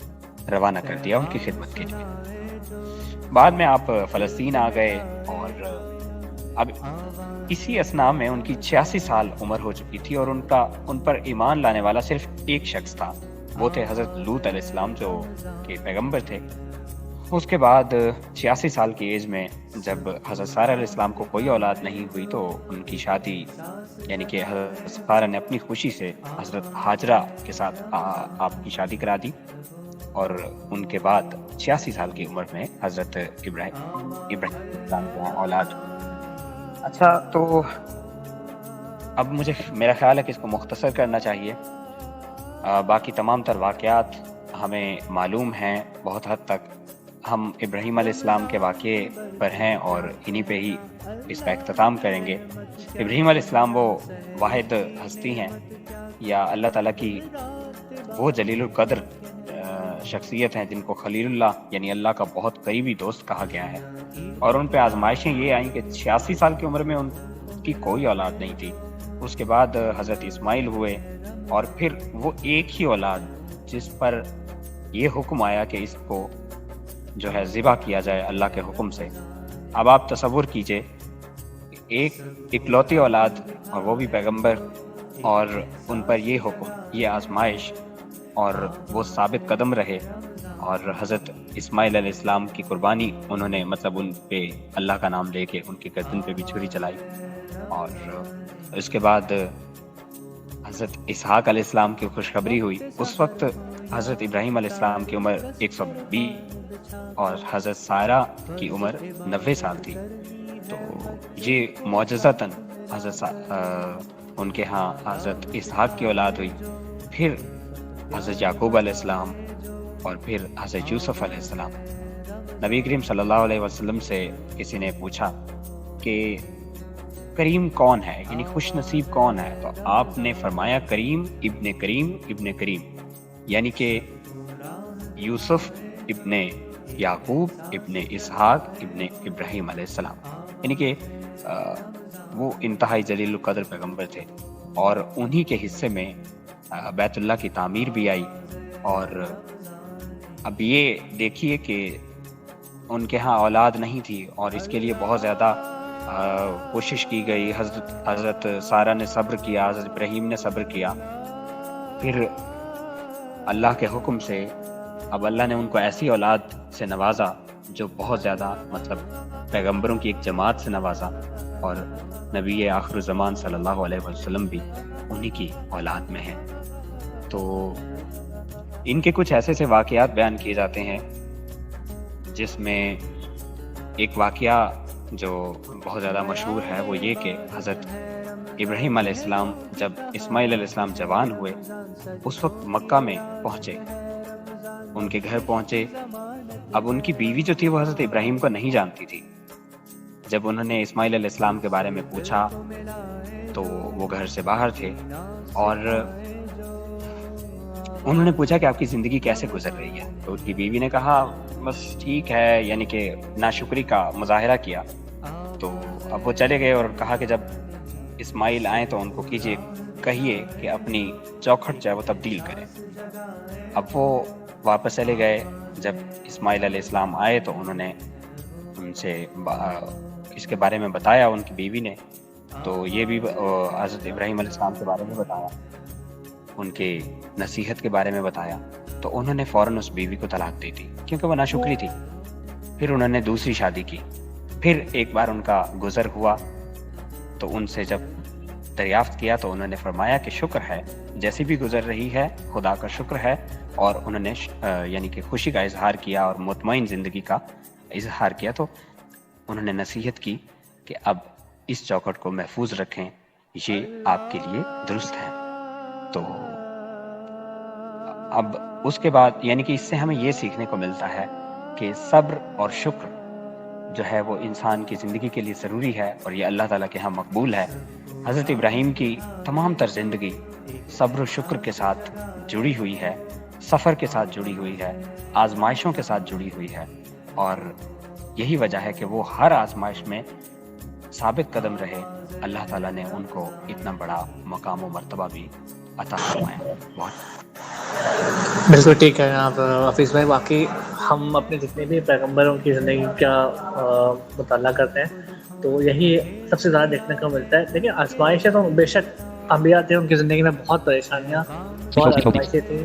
روانہ کر دیا ان کی خدمت کے لیے۔ بعد میں آپ فلسطین آ گئے اور اب اسی اثناء میں ان کی 86 سال عمر ہو چکی تھی اور ان پر ایمان لانے والا صرف ایک شخص تھا، وہ تھے حضرت لوط علیہ السلام جو کہ پیغمبر تھے۔ اس کے بعد 86 سال کی ایج میں جب حضرت سارہ علیہ السلام کو کوئی اولاد نہیں ہوئی تو ان کی شادی یعنی کہ حضرت سارہ نے اپنی خوشی سے حضرت ہاجرہ کے ساتھ آپ کی شادی کرا دی، اور ان کے بعد 86 سال کی عمر میں حضرت ابراہیم السلام کو اولاد ہوئی۔ اچھا، تو اب مجھے میرا خیال ہے کہ اس کو مختصر کرنا چاہیے۔ باقی تمام تر واقعات ہمیں معلوم ہیں بہت حد تک۔ ہم ابراہیم علیہ السلام کے واقعے پر ہیں اور انہی پہ ہی اس کا اختتام کریں گے۔ ابراہیم علیہ السلام وہ واحد ہستی ہیں یا اللہ تعالیٰ کی وہ جلیل القدر شخصیت ہیں جن کو خلیل اللہ یعنی اللہ کا بہت قریبی دوست کہا گیا ہے، اور ان پہ آزمائشیں یہ آئیں کہ 86 سال کی عمر میں ان کی کوئی اولاد نہیں تھی۔ اس کے بعد حضرت اسماعیل ہوئے اور پھر وہ ایک ہی اولاد جس پر یہ حکم آیا کہ اس کو جو ہے ذبح کیا جائے اللہ کے حکم سے۔ اب آپ تصور کیجئے ایک اکلوتی اولاد اور وہ بھی پیغمبر، اور ان پر یہ حکم، یہ آزمائش، اور وہ ثابت قدم رہے اور حضرت اسماعیل علیہ السلام کی قربانی انہوں نے مطلب ان پہ اللہ کا نام لے کے ان کی گردن پہ بھی چھری چلائی، اور اس کے بعد حضرت اسحاق علیہ السلام کی خوشخبری ہوئی۔ اس وقت حضرت ابراہیم علیہ السلام کی عمر 120 اور حضرت سارہ کی عمر 90 سال تھی۔ تو یہ معجزتاً ان کے ہاں حضرت اسحاق کی اولاد ہوئی، پھر حضرت یعقوب علیہ السلام اور پھر حضرت یوسف علیہ السلام۔ نبی کریم صلی اللہ علیہ وسلم سے کسی نے پوچھا کہ کریم کون ہے، یعنی خوش نصیب کون ہے، تو آپ نے فرمایا کریم ابن کریم ابن کریم، یعنی کہ یوسف ابن یعقوب ابن اسحاق ابن ابراہیم علیہ السلام، یعنی کہ وہ انتہائی جلیل القدر پیغمبر تھے، اور انہی کے حصے میں بیت اللہ کی تعمیر بھی آئی۔ اور اب یہ دیکھیے کہ ان کے ہاں اولاد نہیں تھی اور اس کے لیے بہت زیادہ کوشش کی گئی۔ حضرت سارہ نے صبر کیا، حضرت ابراہیم نے صبر کیا، پھر اللہ کے حکم سے اب اللہ نے ان کو ایسی اولاد سے نوازا جو بہت زیادہ مطلب پیغمبروں کی ایک جماعت سے نوازا، اور نبی آخر الزمان صلی اللہ علیہ وسلم بھی انہی کی اولاد میں ہیں۔ تو ان کے کچھ ایسے واقعات بیان کیے جاتے ہیں جس میں ایک واقعہ جو بہت زیادہ مشہور ہے وہ یہ کہ حضرت ابراہیم علیہ السلام جب اسماعیل علیہ السلام جوان ہوئے اس وقت مکہ میں پہنچے، ان کے گھر پہنچے۔ اب ان کی بیوی جو تھی وہ حضرت ابراہیم کو نہیں جانتی تھی۔ جب انہوں نے اسماعیل علیہ السلام کے بارے میں پوچھا تو وہ گھر سے باہر تھے، اور انہوں نے پوچھا کہ آپ کی زندگی کیسے گزر رہی ہے، تو اس کی بیوی نے کہا بس ٹھیک ہے، یعنی کہ ناشکری کا مظاہرہ کیا۔ تو اب وہ چلے گئے اور کہا کہ جب اسماعیل آئیں تو ان کو کہیے کہ اپنی چوکھٹ جو ہے وہ تبدیل کریں۔ اب وہ واپس چلے گئے۔ جب اسماعیل علیہ السلام آئے تو انہوں نے ان سے اس کے بارے میں بتایا، ان کی بیوی نے، تو یہ بھی حضرت ابراہیم علیہ السلام کے بارے میں بتایا، ان کے نصیحت کے بارے میں بتایا، تو انہوں نے فوراً اس بیوی کو طلاق دی تھی کیونکہ وہ ناشکری تھی۔ پھر انہوں نے دوسری شادی کی، پھر ایک بار ان کا گزر ہوا تو ان سے جب دریافت کیا تو انہوں نے فرمایا کہ شکر ہے، جیسی بھی گزر رہی ہے خدا کا شکر ہے، اور انہوں نے یعنی کہ خوشی کا اظہار کیا اور مطمئن زندگی کا اظہار کیا۔ تو انہوں نے نصیحت کی کہ اب اس چوکھٹ کو محفوظ رکھیں، یہ آپ کے لیے درست ہے۔ تو اب اس کے بعد یعنی کہ اس سے ہمیں یہ سیکھنے کو ملتا ہے کہ صبر اور شکر جو ہے وہ انسان کی زندگی کے لیے ضروری ہے، اور یہ اللہ تعالیٰ کے ہاں مقبول ہے۔ حضرت ابراہیم کی تمام تر زندگی صبر و شکر کے ساتھ جڑی ہوئی ہے، سفر کے ساتھ جڑی ہوئی ہے، آزمائشوں کے ساتھ جڑی ہوئی ہے، اور یہی وجہ ہے کہ وہ ہر آزمائش میں ثابت قدم رہے۔ اللہ تعالیٰ نے ان کو اتنا بڑا مقام و مرتبہ بھی عطا فرمایا۔ بہت بالکل ٹھیک ہے آپ حفیظ بھائی. واقعی ہم اپنے جتنے بھی پیغمبروں کی زندگی کا مطالعہ کرتے ہیں تو یہی سب سے زیادہ دیکھنے کو ملتا ہے. دیکھیں آزمائشیں تو بے شک انبیاء تھے, ان کی زندگی میں بہت پریشانیاں بہت آزمائشیں تھیں,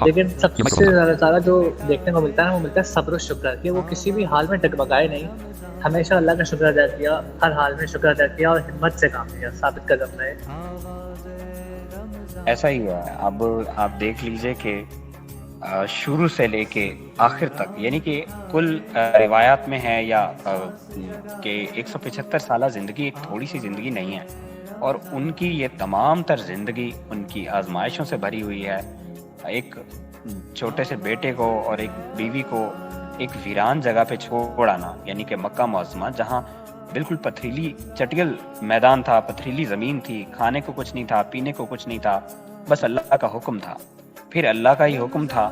لیکن سب سے زیادہ جو دیکھنے کو ملتا ہے وہ ملتا ہے صبر و شکر, کہ وہ کسی بھی حال میں ڈگمگائے نہیں, ہمیشہ اللہ کا شکر ادا کیا, ہر حال میں شکر ادا کیا اور ہمت سے کام کیا, ثابت قدم رہے. ایسا ہی ہوا ہے. اب آپ دیکھ لیجئے کہ شروع سے لے کے آخر تک, یعنی کہ کل روایات میں ہے یا کہ 175 سالہ زندگی ایک تھوڑی سی زندگی نہیں ہے, اور ان کی یہ تمام تر زندگی ان کی آزمائشوں سے بھری ہوئی ہے. ایک چھوٹے سے بیٹے کو اور ایک بیوی کو ایک ویران جگہ پہ چھوڑ آنا, یعنی کہ مکہ معظمہ, جہاں بالکل پتھریلی چٹیل میدان تھا, پتھریلی زمین تھی, کھانے کو کچھ نہیں تھا, پینے کو کچھ نہیں تھا, بس اللہ کا حکم تھا. پھر اللہ کا ہی حکم تھا,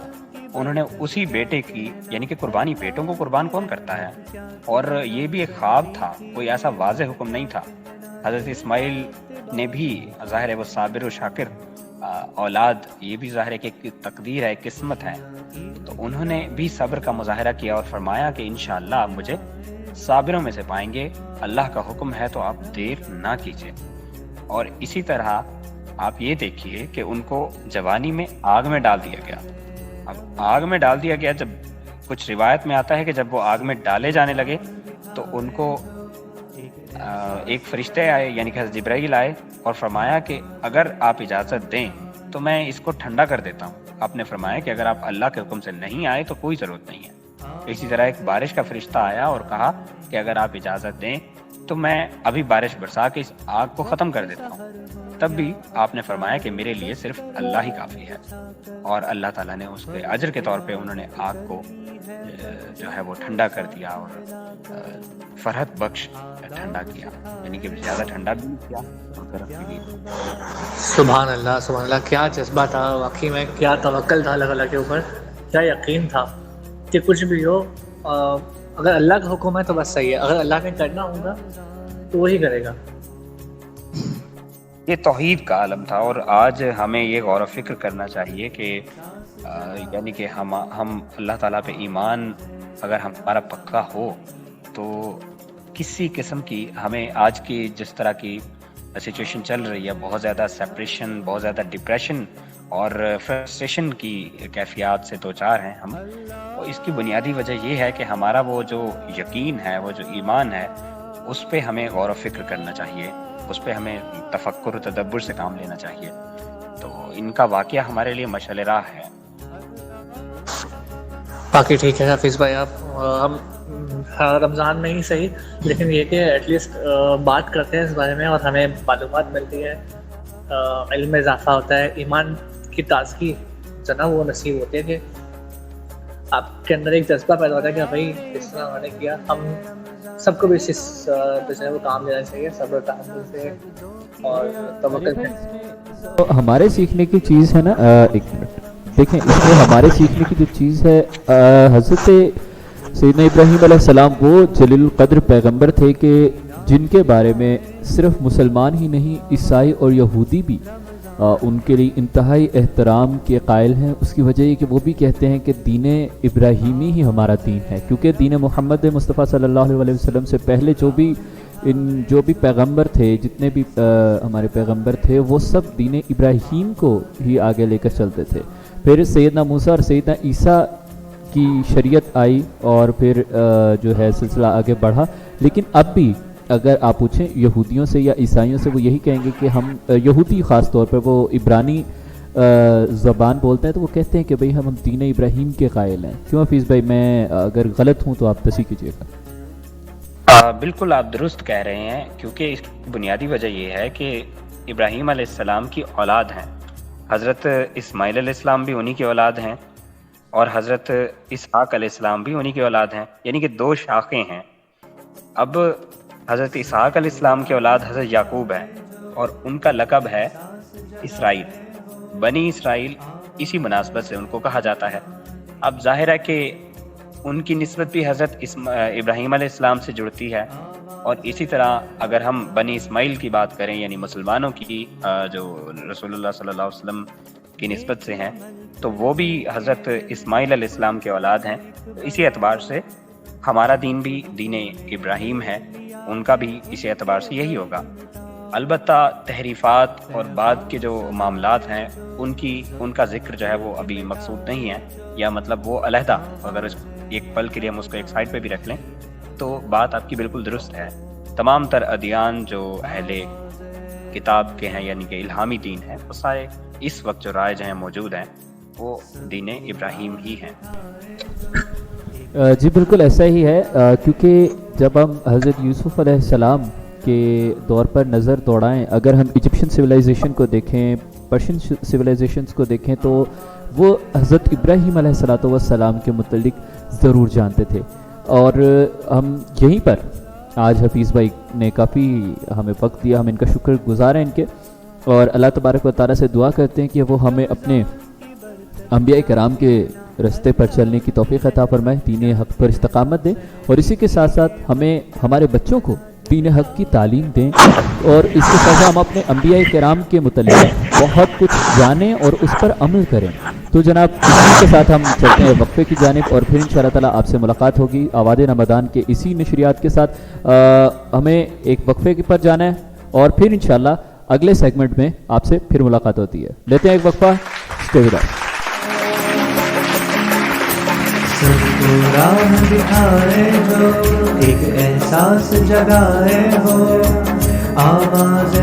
انہوں نے اسی بیٹے کی, یعنی کہ قربانی, بیٹوں کو قربان کون کرتا ہے, اور یہ بھی ایک خواب تھا, کوئی ایسا واضح حکم نہیں تھا. حضرت اسماعیل نے بھی, ظاہر ہے وہ صابر و شاکر اولاد, یہ بھی ظاہر ہے کہ ایک تقدیر ہے, قسمت ہے, تو انہوں نے بھی صبر کا مظاہرہ کیا اور فرمایا کہ انشاءاللہ آپ مجھے صابروں میں سے پائیں گے, اللہ کا حکم ہے تو آپ دیر نہ کیجیے. اور اسی طرح آپ یہ دیکھیے کہ ان کو جوانی میں آگ میں ڈال دیا گیا. اب آگ میں ڈال دیا گیا, جب کچھ روایت میں آتا ہے کہ جب وہ آگ میں ڈالے جانے لگے تو ان کو ایک فرشتے آئے, یعنی کہ حضرت جبرائیل آئے اور فرمایا کہ اگر آپ اجازت دیں تو میں اس کو ٹھنڈا کر دیتا ہوں. آپ نے فرمایا کہ اگر آپ اللہ کے حکم سے نہیں آئے تو کوئی ضرورت نہیں ہے. اسی طرح ایک بارش کا فرشتہ آیا اور کہا کہ اگر آپ اجازت دیں تو میں ابھی بارش برسا کے اس آگ کو ختم کر دیتا ہوں. تب بھی آپ نے فرمایا کہ میرے لیے صرف اللہ ہی کافی ہے, اور اللہ تعالیٰ نے اس کے اجر کے طور پہ انہوں نے آگ کو جو ہے وہ ٹھنڈا کر دیا اور فرحت بخش ٹھنڈا کیا, یعنی کہ زیادہ ٹھنڈا بھی نہیں کیا. سبحان اللہ سبحان اللہ, کیا جذبہ تھا واقعی میں, کیا توکل تھا اللہ تعالیٰ کے اوپر, کیا یقین تھا کہ کچھ بھی ہو اگر اللہ کا حکم ہے تو بس صحیح ہے, اگر اللہ نے کرنا ہوگا تو وہی کرے گا. یہ توحید کا عالم تھا. اور آج ہمیں یہ غور و فکر کرنا چاہیے کہ یعنی کہ ہم اللہ تعالیٰ پہ ایمان اگر ہمارا پکا ہو تو کسی قسم کی ہمیں آج کی جس طرح کی سچویشن چل رہی ہے, بہت زیادہ سیپریشن, بہت زیادہ ڈپریشن اور فرسٹریشن کی کیفیات سے دوچار ہیں ہم, اور اس کی بنیادی وجہ یہ ہے کہ ہمارا وہ جو یقین ہے, وہ جو ایمان ہے, اس پہ ہمیں غور و فکر کرنا چاہیے, اس پہ ہمیں تفکر و تدبر سے کام لینا چاہیے. تو ان کا واقعہ ہمارے لیے مشعل راہ ہے. باقی ٹھیک ہے حفیظ بھائی, آپ ہم رمضان میں ہی صحیح, لیکن یہ کہ ایٹ لیسٹ بات کرتے ہیں اس بارے میں اور ہمیں معلومات ملتی ہے, علم میں اضافہ ہوتا ہے, ایمان کی تازگی جو نا وہ نصیب ہوتی ہے کہ آپ کے اندر ایک جذبہ پیدا ہوتا ہے کہ بھائی اس طرح انہوں نے کیا, ہم سب کو بھی اس وہ کام لینا چاہیے, صبر و تحمل سے اور توکل سے. ہمارے سیکھنے کی چیز ہے نا, ایک منٹ دیکھیں, اس میں ہمارے سیکھنے کی جو چیز ہے, حضرت سیدنا ابراہیم علیہ السلام وہ جلیل القدر پیغمبر تھے کہ جن کے بارے میں صرف مسلمان ہی نہیں, عیسائی اور یہودی بھی ان کے لیے انتہائی احترام کے قائل ہیں. اس کی وجہ یہ کہ وہ بھی کہتے ہیں کہ دین ابراہیمی ہی ہمارا دین ہے, کیونکہ دین محمد مصطفیٰ صلی اللہ علیہ وسلم سے پہلے جو بھی پیغمبر تھے, جتنے بھی ہمارے پیغمبر تھے, وہ سب دین ابراہیم کو ہی آگے لے کر چلتے تھے. پھر سیدنا موسیٰ اور سیدنا عیسیٰ کی شریعت آئی اور پھر جو ہے سلسلہ آگے بڑھا. لیکن اب بھی اگر آپ پوچھیں یہودیوں سے یا عیسائیوں سے, وہ یہی کہیں گے کہ ہم, یہودی خاص طور پر وہ عبرانی زبان بولتے ہیں, تو وہ کہتے ہیں کہ بھئی ہم دین ابراہیم کے قائل ہیں. کیوں حفیظ بھائی, میں اگر غلط ہوں تو آپ تصحیح کیجیے گا. بالکل آپ درست کہہ رہے ہیں, کیونکہ اس کی بنیادی وجہ یہ ہے کہ ابراہیم علیہ السلام کی اولاد ہیں, حضرت اسماعیل علیہ السلام بھی انہی کی اولاد ہیں, اور حضرت اسحاق علیہ السلام بھی انہی کی اولاد ہیں, یعنی کہ دو شاخیں ہیں. اب حضرت اسحاق علیہ السلام کے اولاد حضرت یعقوب ہیں, اور ان کا لقب ہے اسرائیل, بنی اسرائیل, اسی مناسبت سے ان کو کہا جاتا ہے. اب ظاہر ہے کہ ان کی نسبت بھی حضرت ابراہیم علیہ السلام سے جڑتی ہے, اور اسی طرح اگر ہم بنی اسماعیل کی بات کریں, یعنی مسلمانوں کی, جو رسول اللہ صلی اللہ علیہ وسلم کی نسبت سے ہیں تو وہ بھی حضرت اسماعیل علیہ السلام کے اولاد ہیں. اسی اعتبار سے ہمارا دین بھی دین ابراہیم ہے، ان کا بھی اسی اعتبار سے یہی ہوگا. البتہ تحریفات اور بعد کے جو معاملات ہیں ان کا ذکر جو ہے وہ ابھی مقصود نہیں ہے، یا مطلب وہ علیحدہ، اگر ایک پل کے لیے ہم اس کو ایک سائڈ پہ بھی رکھ لیں تو بات آپ کی بالکل درست ہے. تمام تر ادیان جو اہل کتاب کے ہیں یعنی کہ الہامی دین ہے، وہ سارے اس وقت جو رائج ہیں موجود ہیں وہ دین ابراہیم ہی ہیں. جی بالکل ایسا ہی ہے، کیونکہ جب ہم حضرت یوسف علیہ السلام کے دور پر نظر دوڑائیں، اگر ہم ایجپشن سویلائزیشن کو دیکھیں، پرشین سویلائزیشنس کو دیکھیں، تو وہ حضرت ابراہیم علیہ السلام کے متعلق ضرور جانتے تھے. اور ہم یہیں پر آج حفیظ بھائی نے کافی ہمیں وقت دیا، ہم ان کا شکر گزار ہیں ان کے، اور اللہ تبارک و تعالیٰ سے دعا کرتے ہیں کہ وہ ہمیں اپنے انبیاء کرام کے رستے پر چلنے کی توفیق عطا فرمائے، دین حق پر استقامت دیں، اور اسی کے ساتھ ساتھ ہمیں ہمارے بچوں کو دین حق کی تعلیم دیں، اور اس کے ساتھ ہم اپنے انبیاء کرام کے متعلق بہت کچھ جانیں اور اس پر عمل کریں. تو جناب اسی کے ساتھ ہم چلتے ہیں وقفے کی جانب، اور پھر انشاءاللہ تعالیٰ آپ سے ملاقات ہوگی آواد رمضان کے اسی نشریات کے ساتھ. ہمیں ایک وقفے پر جانا ہے اور پھر انشاءاللہ اگلے سیگمنٹ میں آپ سے پھر ملاقات ہوتی ہے. لیتے ہیں ایک وقفہ. Stay with us. سب کو راہ دکھائے جو ایک احساس جگائے ہو، آواز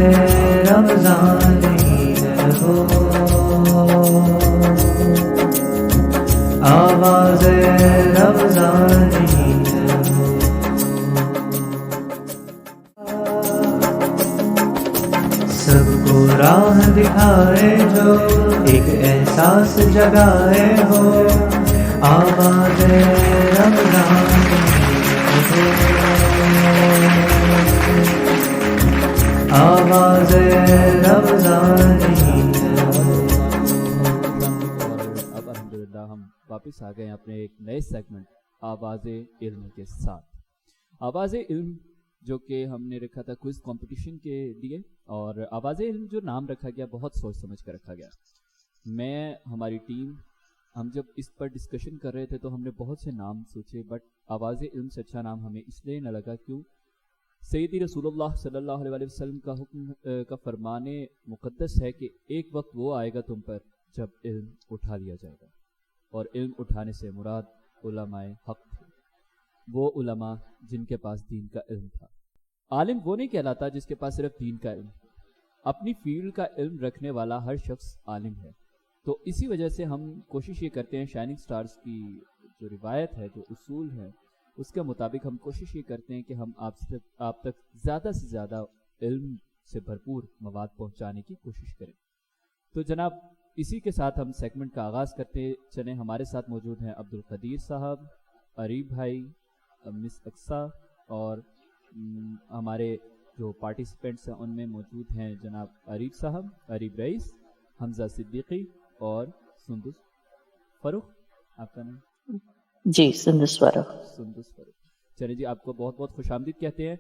رمضانی ہو، آواز رمضانی ہو. سب کو راہ دکھائے جو ایک احساس جگائے ہو، آواز رمضان ہو، آواز رمضان ہو. اب الحمدللہ ہم واپس آ گئے اپنے ایک نئے سیگمنٹ آواز علم کے ساتھ. آواز علم جو کہ ہم نے رکھا تھا کوئز کمپٹیشن کے لیے، اور آواز علم جو نام رکھا گیا بہت سوچ سمجھ کر رکھا گیا. میں ہماری ٹیم ہم جب اس پر ڈسکشن کر رہے تھے تو ہم نے بہت سے نام سوچے، بٹ آواز علم سے اچھا نام ہمیں اس لیے نہ لگا کیوں سیدی رسول اللہ صلی اللہ علیہ وسلم کا حکم کا فرمان مقدس ہے کہ ایک وقت وہ آئے گا تم پر جب علم اٹھا لیا جائے گا، اور علم اٹھانے سے مراد علماء حق تھے، وہ علماء جن کے پاس دین کا علم تھا. عالم وہ نہیں کہلاتا جس کے پاس صرف دین کا علم، اپنی فیلڈ کا علم رکھنے والا ہر شخص عالم ہے. تو اسی وجہ سے ہم کوشش یہ کرتے ہیں، شائننگ سٹارز کی جو روایت ہے، جو اصول ہے، اس کے مطابق ہم کوشش یہ کرتے ہیں کہ ہم آپ تک زیادہ سے زیادہ علم سے بھرپور مواد پہنچانے کی کوشش کریں. تو جناب اسی کے ساتھ ہم سیگمنٹ کا آغاز کرتے چلیں. ہمارے ساتھ موجود ہیں عبد القدیر صاحب، عریب بھائی، مس اقصا، اور ہمارے جو پارٹیسپینٹس ہیں ان میں موجود ہیں جناب عریب صاحب، عریب رئیس، حمزہ صدیقی اور سندس فاروق. آپ کا نام؟ جی سندس فاروق. سندس فاروق. چلیں جی، آپ کو بہت بہت خوش آمدید کہتے ہیں.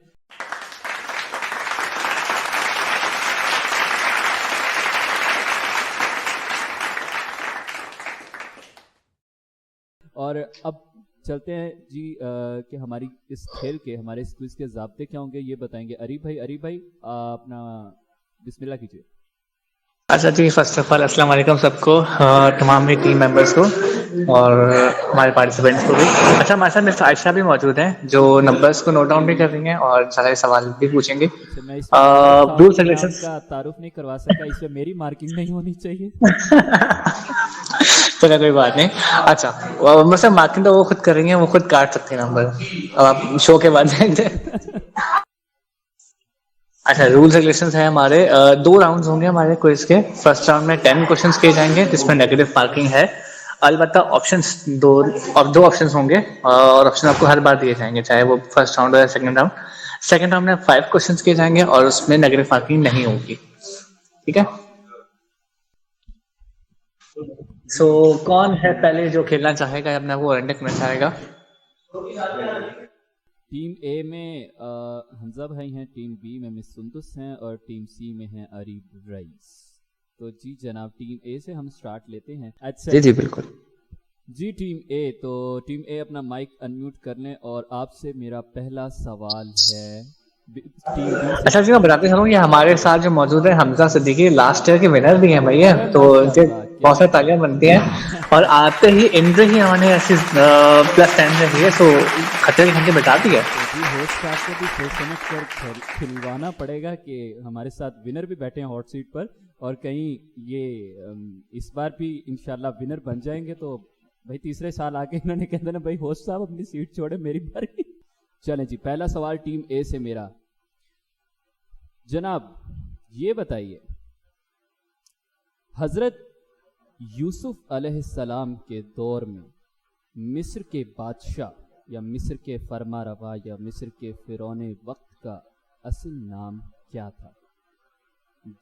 اور اب چلتے ہیں جی کہ ہماری اس کھیل کے، ہمارے اس کوئز کے ضابطے کیا ہوں گے یہ بتائیں گے عریب بھائی اپنا بسم اللہ کیجیے. اچھا جی، فرسٹ آف آل السلام علیکم سب کو، تمام میری ٹیم ممبرس کو اور ہمارے پارٹیسپینٹس کو بھی. اچھا ہمارے ساتھ مس عائشہ بھی موجود ہیں جو نمبرس کو نوٹ ڈاؤن بھی کر رہی ہیں اور سارے سوال بھی پوچھیں گے. رولس اینڈ ریگولیشنز کا تعارف نہیں کروا سکا، اس میں میری مارکنگ نہیں ہونی چاہیے. چلو کوئی بات نہیں. اچھا مثلا مارکنگ تو وہ خود کر رہی ہیں، وہ خود کاٹ سکتے ہیں نمبر، اب آپ شو کے بعد دیں گے. اچھا رولز ریگولیشنز ہیں ہمارے. 2 راؤنڈز ہوں گے ہمارے کوئز کے. فرسٹ راؤنڈ میں 10 کوشچنس کیے جائیں گے جس میں نیگیٹو مارکنگ ہے. البتہ آپشنس دو آپشنس ہوں گے اور آپشن آپ کو ہر بار دیے جائیں گے، چاہے وہ فرسٹ راؤنڈ ہو یا سیکنڈ راؤنڈ. سیکنڈ راؤنڈ میں 5 کوشچنس کیے جائیں گے اور اس میں نیگیٹو مارکنگ نہیں ہوگی. ٹھیک ہے. سو کون ہے پہلے جو کھیلنا چاہے گا، اپنا وہ اورینڈک کرنا چاہے گا؟ ٹیم اے میں حمزہ بھائی ہیں، ٹیم بی میں مس سندس ہیں، اور ٹیم سی میں ہیں عریب رئیس. تو جی جناب ٹیم اے سے ہم سٹارٹ لیتے ہیں. اچھا جی بالکل. جی ٹیم اے، تو ٹیم اے اپنا مائک انمیوٹ کر لیں اور آپ سے میرا پہلا سوال ہے. اچھا جی میں بتاتے چلوں، یہ ہمارے ساتھ جو موجود ہے حمزہ صدیقی لاسٹ ایئر کے ونر بھی ہیں بھائی، تو ان کے بہت ساری تالیاں بنتی ہیں. اور آتے ہی انٹری ہی ہم نے ایسی +10 رکھی ہے، سو خطرے کی گھنٹی بتا دی ہے. ہوسٹ صاحب کو بھی سوچ سمجھ کر کھلوانا پڑے گا کہ ہمارے ساتھ ونر بھی بیٹھے ہیں ہاٹ سیٹ پر، اور کہیں یہ اس بار بھی انشاءاللہ ونر بن جائیں گے تو بھائی تیسرے سال آ کے انہوں نے کہتے نا بھائی ہوسٹ صاحب اپنی سیٹ چھوڑے میری باری. چلیں جی پہلا سوال ٹیم اے سے میرا. جناب یہ بتائیے حضرت یوسف علیہ السلام کے دور میں مصر کے بادشاہ یا مصر کے فرما روا یا مصر کے فرعون وقت کا اصل نام کیا تھا؟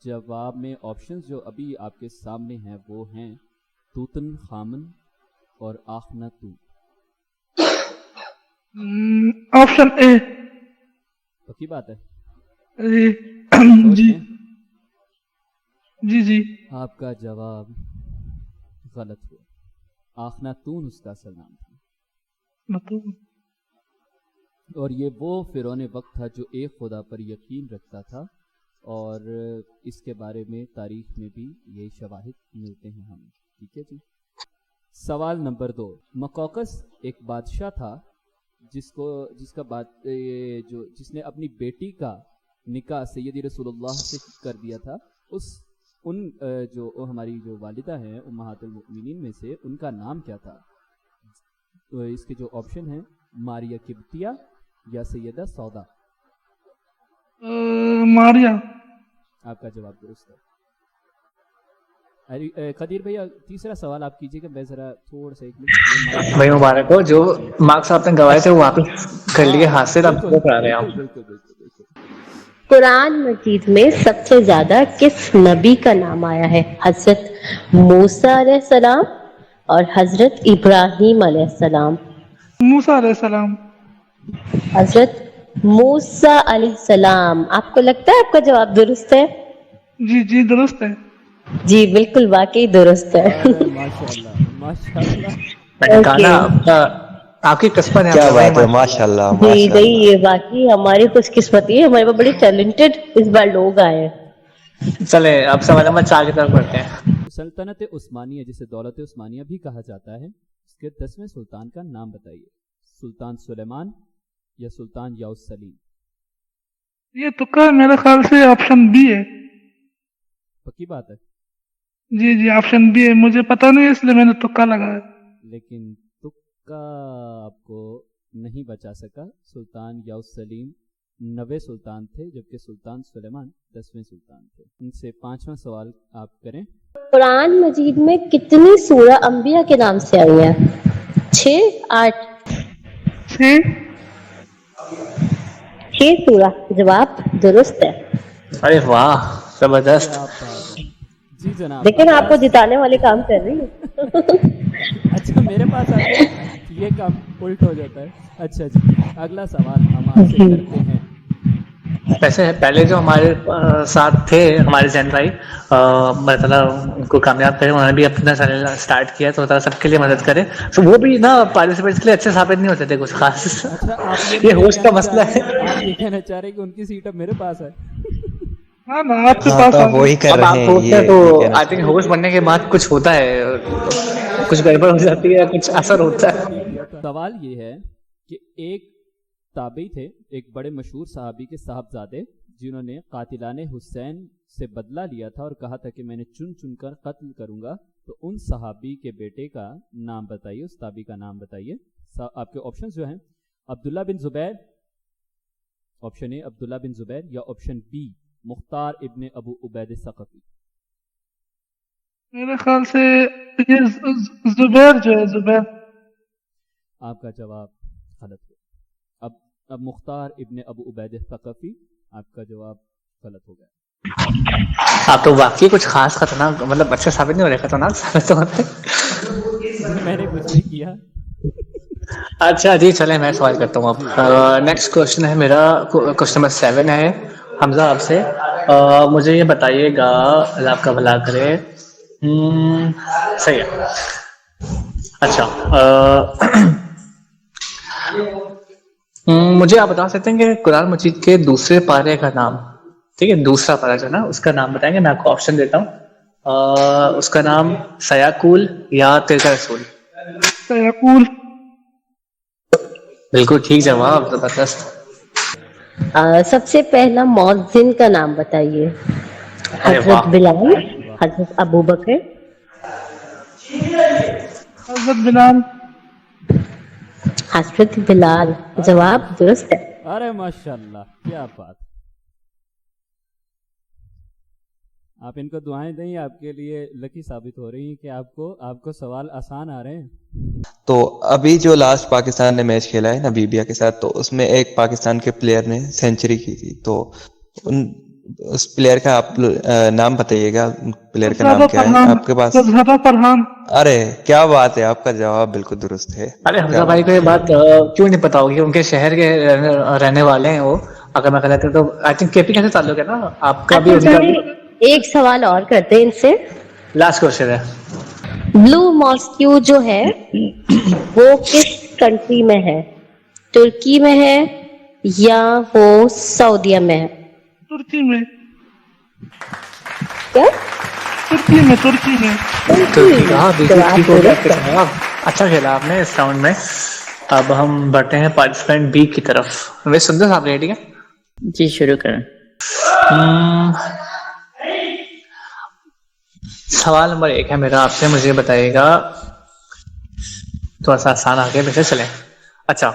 جواب میں آپشنز جو ابھی آپ کے سامنے ہیں وہ ہیں توتن خامن اور آخناتون. آپشن اے. پکی بات ہے؟ جی جی جی آپ کا جواب غلط ہوا. آخناتون اس کا اصل نام تھا، اور یہ وہ فرعون وقت تھا جو ایک خدا پر یقین رکھتا تھا، اور اس کے بارے میں تاریخ میں بھی یہ شواہد ملتے ہیں ہمیں. ٹھیک ہے جی. سوال نمبر 2. مقوقس ایک بادشاہ تھا جس نے اپنی بیٹی کا نکاح سیدی رسول اللہ سے کر دیا تھا. جو ہماری جو والدہ ہیں امہات المؤمنین میں سے ان کا نام کیا تھا؟ تو اس کے جو آپشن ہیں ماریہ قبطیہ یا سیدہ سودا. ماریا. آپ کا جواب درست ہے. قدیر بھیا تیسرا سوال آپ کیجیے گا. میں ذرا تھوڑا سا بھائی مبارک ہو، جو مارکس آپ نے گوائے تھے وہ واپس کر لیے حاصل، آپ کو کرا رہے ہیں. بالکل. قرآن مجید میں سب سے زیادہ کس نبی کا نام آیا ہے؟ حضرت موسیٰ علیہ السلام اور حضرت ابراہیم علیہ السلام. موسیٰ علیہ السلام. حضرت موسیٰ علیہ السلام. آپ کو لگتا ہے آپ کا جواب درست ہے؟ جی جی درست ہے. جی بالکل واقعی درست ہے. آپ کی قسمت ہے. کیا بات ہے، ماشاءاللہ. جی نہیں یہ واقعی ہماری خوش قسمتی ہے، ہمارے پاس بڑی ٹیلنٹڈ اس بار لوگ آئے ہیں. چلے اب سوال نمبر 4 کی طرف بڑھتے ہیں. سلطنت عثمانیہ جسے دولت عثمانیہ بھی کہا جاتا ہے، اس کے 10ویں سلطان کا نام بتائیے. سلطان سلیمان یا سلطان یاؤس سلیم. یہ تکا میرے خیال سے آپشن بی ہے. پکی بات ہے؟ جی آپشن بی ہے. مجھے پتا نہیں اس لیے میں نے تکا لگایا. لیکن تکا آپ کو نہیں بچا سکا. سلطان یاؤس سلیم 90 سلطان تھے، جبکہ سلطان سلیمان 10ویں سلطان تھے. ان سے 5واں سوال آپ کریں. قرآن مجید میں کتنی سورہ انبیاء کے نام سے آئی ہیں؟ 6 8 6 سورہ. جواب درست ہے. ارے واہ زبردست. جی جناب لیکن آپ کو جتانے والے کام کر رہی ہیں. اچھا میرے پاس آتے یہ کام الٹ ہو جاتا ہے. اچھا جی اگلا سوال ہم آپ سے کرتے ہیں. ویسے پہلے جو ہمارے ساتھ تھے ہمارے زین بھائی، اللہ تعالیٰ ان کو کامیاب کرے، انہوں نے بھی اپنا چینل اسٹارٹ کیا، تو اللہ تعالیٰ سب کے لیے مدد کرے. تو وہ بھی نا پارٹیسپیٹس کے لیے اچھے ثابت نہیں ہوتے تھے کچھ خاص. یہ ہوسٹ کا مسئلہ ہے. آپ یہ کہنا چاہ رہے کہ ان کی سیٹ اب میرے پاس ہے. آپ کے پاس وہی کر رہے ہیں. تو آئی تھنک ہوسٹ بننے کے بعد کچھ ہوتا ہے، کچھ گڑبڑ ہو جاتی ہے، کچھ اثر ہوتا ہے. سوال یہ ہے کہ ایک تابعی تھے، ایک بڑے مشہور صحابی کے صاحبزادے، جنہوں نے قاتلان حسین سے بدلہ لیا تھا اور کہا تھا کہ میں نے چن چن کر قتل کروں گا. تو ان صحابی کے بیٹے کا نام بتائیے، اس تابعی کا نام بتائیے. آپ کے آپشنز جو ہیں عبداللہ بن زبیر، آپشن اے عبداللہ بن زبیر، یا آپشن بی مختار ابن ابو عبید ثقفی. میرے خیال سے یہ زبیر جو ہے زبیر. آپ کا جواب غلط ہے. اب مختار ابن ابو عبید ثقفی. آپ کا جواب غلط ہو گیا. آپ تو واقعی کچھ خاص خطرناک، مطلب اچھے ثابت نہیں ہو رہے، خطرناک ثابت ہوتے. میں نے کچھ نہیں کیا. اچھا جی چلیں میں سوال کرتا ہوں. اب نیکسٹ کوشچن ہے میرا، کوشچن نمبر 7 ہے حمزہ آپ سے. مجھے یہ بتائیے گا، اللہ آپ کا بھلا کرے. صحیح ہے. اچھا مجھے آپ بتا سکتے ہیں کہ قرآن مجید کے دوسرے پارے کا نام، ٹھیک ہے، دوسرا پارہ جو نا اس کا نام بتائیں گے. میں آپ کو آپشن دیتا ہوں. اس کا نام سیاکول یا تلک رسول. سیقول. بالکل ٹھیک جواب، زبردست. سب سے پہلا مؤذن کا نام بتائیے. ارے حضرت واہ. بلال، حضرت ابو بکر. حضرت بلال. حضرت بلال جواب درست ہے. ارے ماشاء اللہ، کیا بات. آپ ان کو دعائیں دیں، آپ کے لیے لکی ثابت ہو رہی ہیں کہ آپ کو سوال آسان آ رہے ہیں. تو ابھی جو لاسٹ پاکستان نے میچ کھیلا ہے نبیبیا کے ساتھ، تو اس میں ایک پاکستان کے پلیئر نے سینچری کی تھی. تو اس پلیئر کا آپ نام بتائیے گا. پلیئر کا نام کیا ہے آپ کے پاس؟ فرحان. ارے کیا بات ہے، آپ کا جواب بالکل درست ہے. ارے حمزہ بھائی کو یہ بات کیوں نہیں پتا ہوگی؟ ان کے شہر کے رہنے والے ہیں وہ. اگر میں غلط ہوں تو آئی تھنک کے پی کے تعلق ہے نا آپ کا بھی ان کا بھی. ایک سوال اور کرتے ہیں ان سے. لاسٹ کوشچن ہے. بلو ماسکیو جو ہے وہ کس کنٹری میں ہے؟ ترکی میں ہے یا وہ سعودیہ میں ہے؟ ترکی میں. کیا؟ ترکی میں. ترکی میں. ہاں بالکل ٹھیک ہو گیا آپ کے جواب. اچھا کھیلا آپ نے اس راؤنڈ میں. اب ہم بڑھتے ہیں پارٹیسپینٹ بی کی طرف. ویسے سندر صاحب ریڈی ہے؟ جی شروع کریں. سوال نمبر 1 ہے میرا آپ سے. مجھے بتائیے گا، تھوڑا سا آسان آگے پیچھے چلیں. اچھا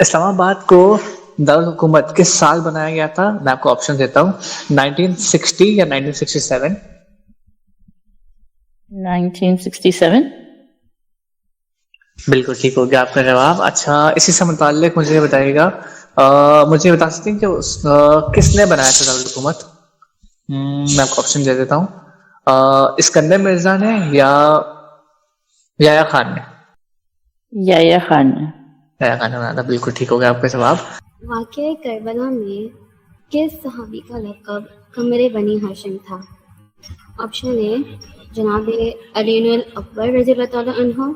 اسلام آباد کو دارالحکومت کس سال بنایا گیا تھا؟ میں آپ کو آپشن دیتا ہوں. 1960 یا 1967. 1967. بالکل ٹھیک ہو گیا آپ کا جواب. اچھا اسی سے متعلق مجھے بتائیے گا، مجھے بتا سکتے ہیں کہ کس نے بنایا تھا دارالحکومت؟ میں آپ کو آپشن دے دیتا ہوں. اسکندر مرزا نے یا یحییٰ خان نے؟ یحییٰ خان نے. یحییٰ خان نے بنایا تھا. بالکل ٹھیک ہو گیا آپ کا جواب. واقعہ کربلا میں کس صحابی کا لقب قمر بنی ہاشم تھا؟ آپشن اے جناب علی الاکبر رضی اللہ تعالیٰ عنہ.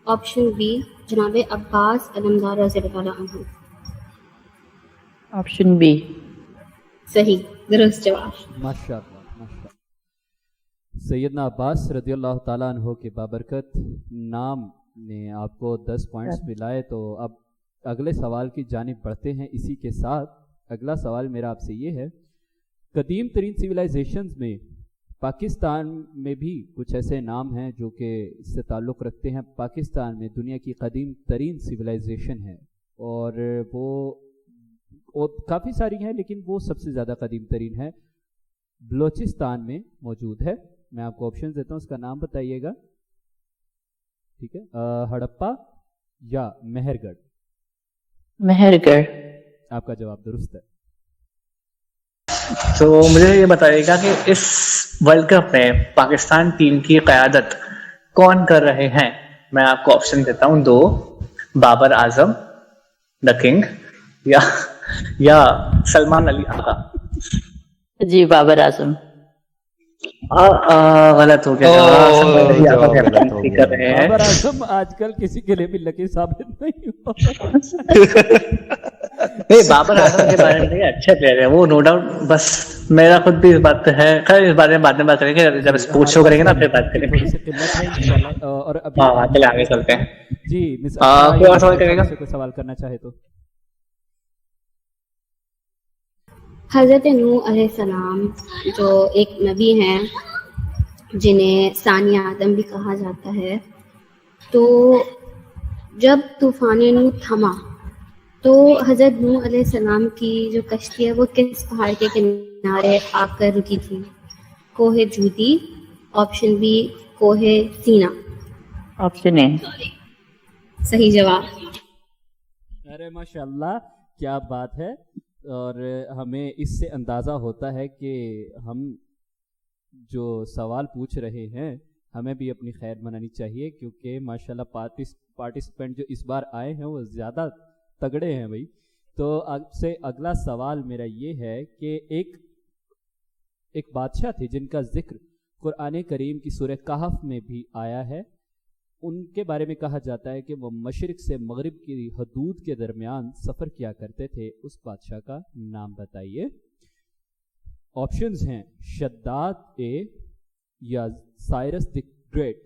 آپشن بی جناب عباس علمدار رضی اللہ تعالیٰ عنہ. Option B. صحیح، درست جواب. ماشاء اللہ ماشاء اللہ. سیدنا عباس رضی اللہ تعالیٰ عنہ کے بابرکت نام نے آپ کو 10 پوائنٹس ملائے. تو اب اگلے سوال کی جانب بڑھتے ہیں. اسی کے ساتھ اگلا سوال میرا آپ سے یہ ہے، قدیم ترین سویلائزیشنز میں پاکستان میں بھی کچھ ایسے نام ہیں جو کہ اس سے تعلق رکھتے ہیں. پاکستان میں دنیا کی قدیم ترین سویلائزیشن ہے اور وہ کافی ساری ہیں، لیکن وہ سب سے زیادہ قدیم ترین ہے، بلوچستان میں موجود ہے. میں آپ کو آپشن دیتا ہوں، اس کا نام بتائیے گا. ٹھیک ہے، ہڑپا یا مہر گڑھ. مہر گڑھ. آپ کا جواب درست ہے. تو مجھے یہ بتائیے گا کہ اس ورلڈ کپ میں پاکستان ٹیم کی قیادت کون کر رہے ہیں؟ میں آپ کو آپشن دیتا ہوں 2. بابر اعظم دا کنگ یا سلمان علی آقا. جی بابر اعظم. غلط ہو گیا. بابر اعظم آج کل کسی کے لیے بھی لکی ثابت نہیں ہوا. بابر اعظم کے بارے میں اچھے پلیئر ہیں وہ، نو ڈاؤٹ. بس میرا خود بھی اس بات ہے. خیر اس بارے میں بعد میں بات کریں گے، جب اسپورٹس شو کریں گے نا پھر بات کریں گے. اور چلے آگے چلتے ہیں. جی کوئی سوال کرے گا؟ کوئی سوال کرنا چاہے تو. حضرت نوح علیہ السلام جو ایک نبی ہیں جنہیں ثانی آدم بھی کہا جاتا ہے، تو جب طوفان نوح تھما تو حضرت نوح علیہ السلام کی جو کشتی ہے وہ کس پہاڑ کے کنارے آ کر رکی تھی؟ کوہ جودی. آپشن بی کوہ سینا. آپشن اے. صحیح جواب. ارے ماشاء اللہ کیا بات ہے. اور ہمیں اس سے اندازہ ہوتا ہے کہ ہم جو سوال پوچھ رہے ہیں ہمیں بھی اپنی خیر منانی چاہیے، کیونکہ ماشاءاللہ پارٹیسپینٹ جو اس بار آئے ہیں وہ زیادہ تگڑے ہیں بھائی. تو آپ سے اگلا سوال میرا یہ ہے کہ ایک بادشاہ تھے جن کا ذکر قرآن کریم کی سورہ کہف میں بھی آیا ہے. ان کے بارے میں کہا جاتا ہے کہ وہ مشرق سے مغرب کی حدود کے درمیان سفر کیا کرتے تھے. اس بادشاہ کا نام بتائیے. آپشنز ہیں شداد اے یا Cyrus the great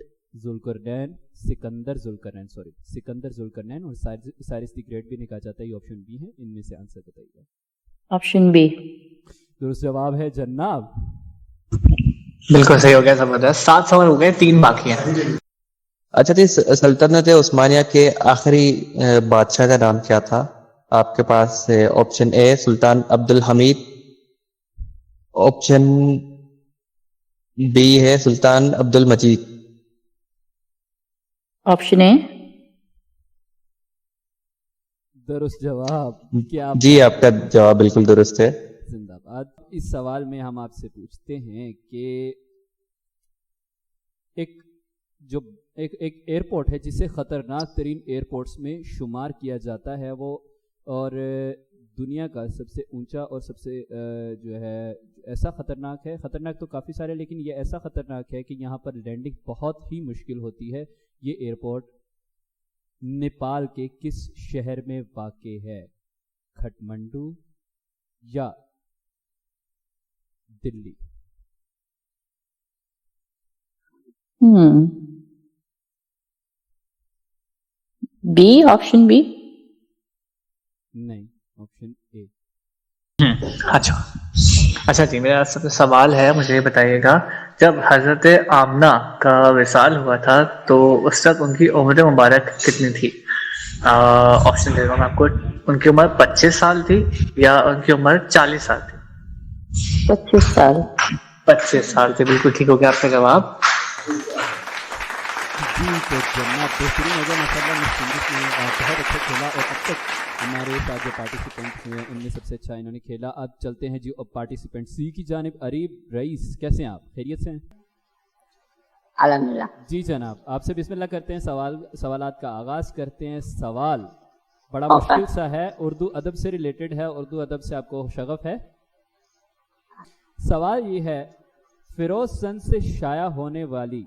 Sikandar Zulqarnain اور سائرس دی گریٹ بھی نہیں کہا جاتا. یہ آپشن بی ہے. ان میں سے آنسر بتائیے. آپشن بی درست جواب ہے جناب. بالکل صحیح ہو گیا. زبردست. 7 سوال ہو گئے, 3 باقی ہیں. اچھا جی, سلطنت عثمانیہ کے آخری بادشاہ کا نام کیا تھا؟ آپ کے پاس آپشن اے سلطان عبد الحمید, آپشن بی ہے سلطان عبد المجید. آپشن اے درست جواب. کیا جی آپ کا جواب بالکل درست ہے. زندہ باد. اس سوال میں ہم آپ سے پوچھتے ہیں کہ ایک ایئرپورٹ ہے جسے خطرناک ترین ایئرپورٹس میں شمار کیا جاتا ہے وہ, اور دنیا کا سب سے اونچا اور سب سے جو ہے ایسا خطرناک ہے. خطرناک تو کافی سارے, لیکن یہ ایسا خطرناک ہے کہ یہاں پر لینڈنگ بہت ہی مشکل ہوتی ہے. یہ ایئرپورٹ نیپال کے کس شہر میں واقع ہے؟ کھٹمنڈو یا دلی؟ B, option B. نہیں, آپشن اے. اچھا جی, میرا سوال ہے, مجھے بتائیے گا جب حضرت آمنہ کا وصال ہوا تھا تو اس وقت ان کی عمر مبارک کتنی تھی؟ آپشن دے رہا ہوں میں آپ کو. ان کی عمر 25 سال تھی یا ان کی عمر 40 سال تھی؟ 25 سال. 25 سال تھے. بالکل ٹھیک ہو گیا آپ کا جواب. جی تو جناب بہترین ہوگا ماشاءاللہ. بہت اچھا کھیلا, اور اب تک ہمارے ساتھ جو پارٹیسپینٹ ہوئے ان میں سب سے اچھا انہوں نے کھیلا. اب چلتے ہیں جی پارٹیسپینٹ سی کی جانب. اریب رئیس, کیسے ہیں آپ؟ خیریت سے ہیں؟ الحمدللہ. جی جناب, آپ سے بسم اللہ کرتے ہیں. سوالات کا آغاز کرتے ہیں. سوال بڑا مشکل سا ہے, اردو ادب سے ریلیٹڈ ہے. اردو ادب سے آپ کو شغف ہے. سوال یہ ہے, فیروز چند سے شائع ہونے والی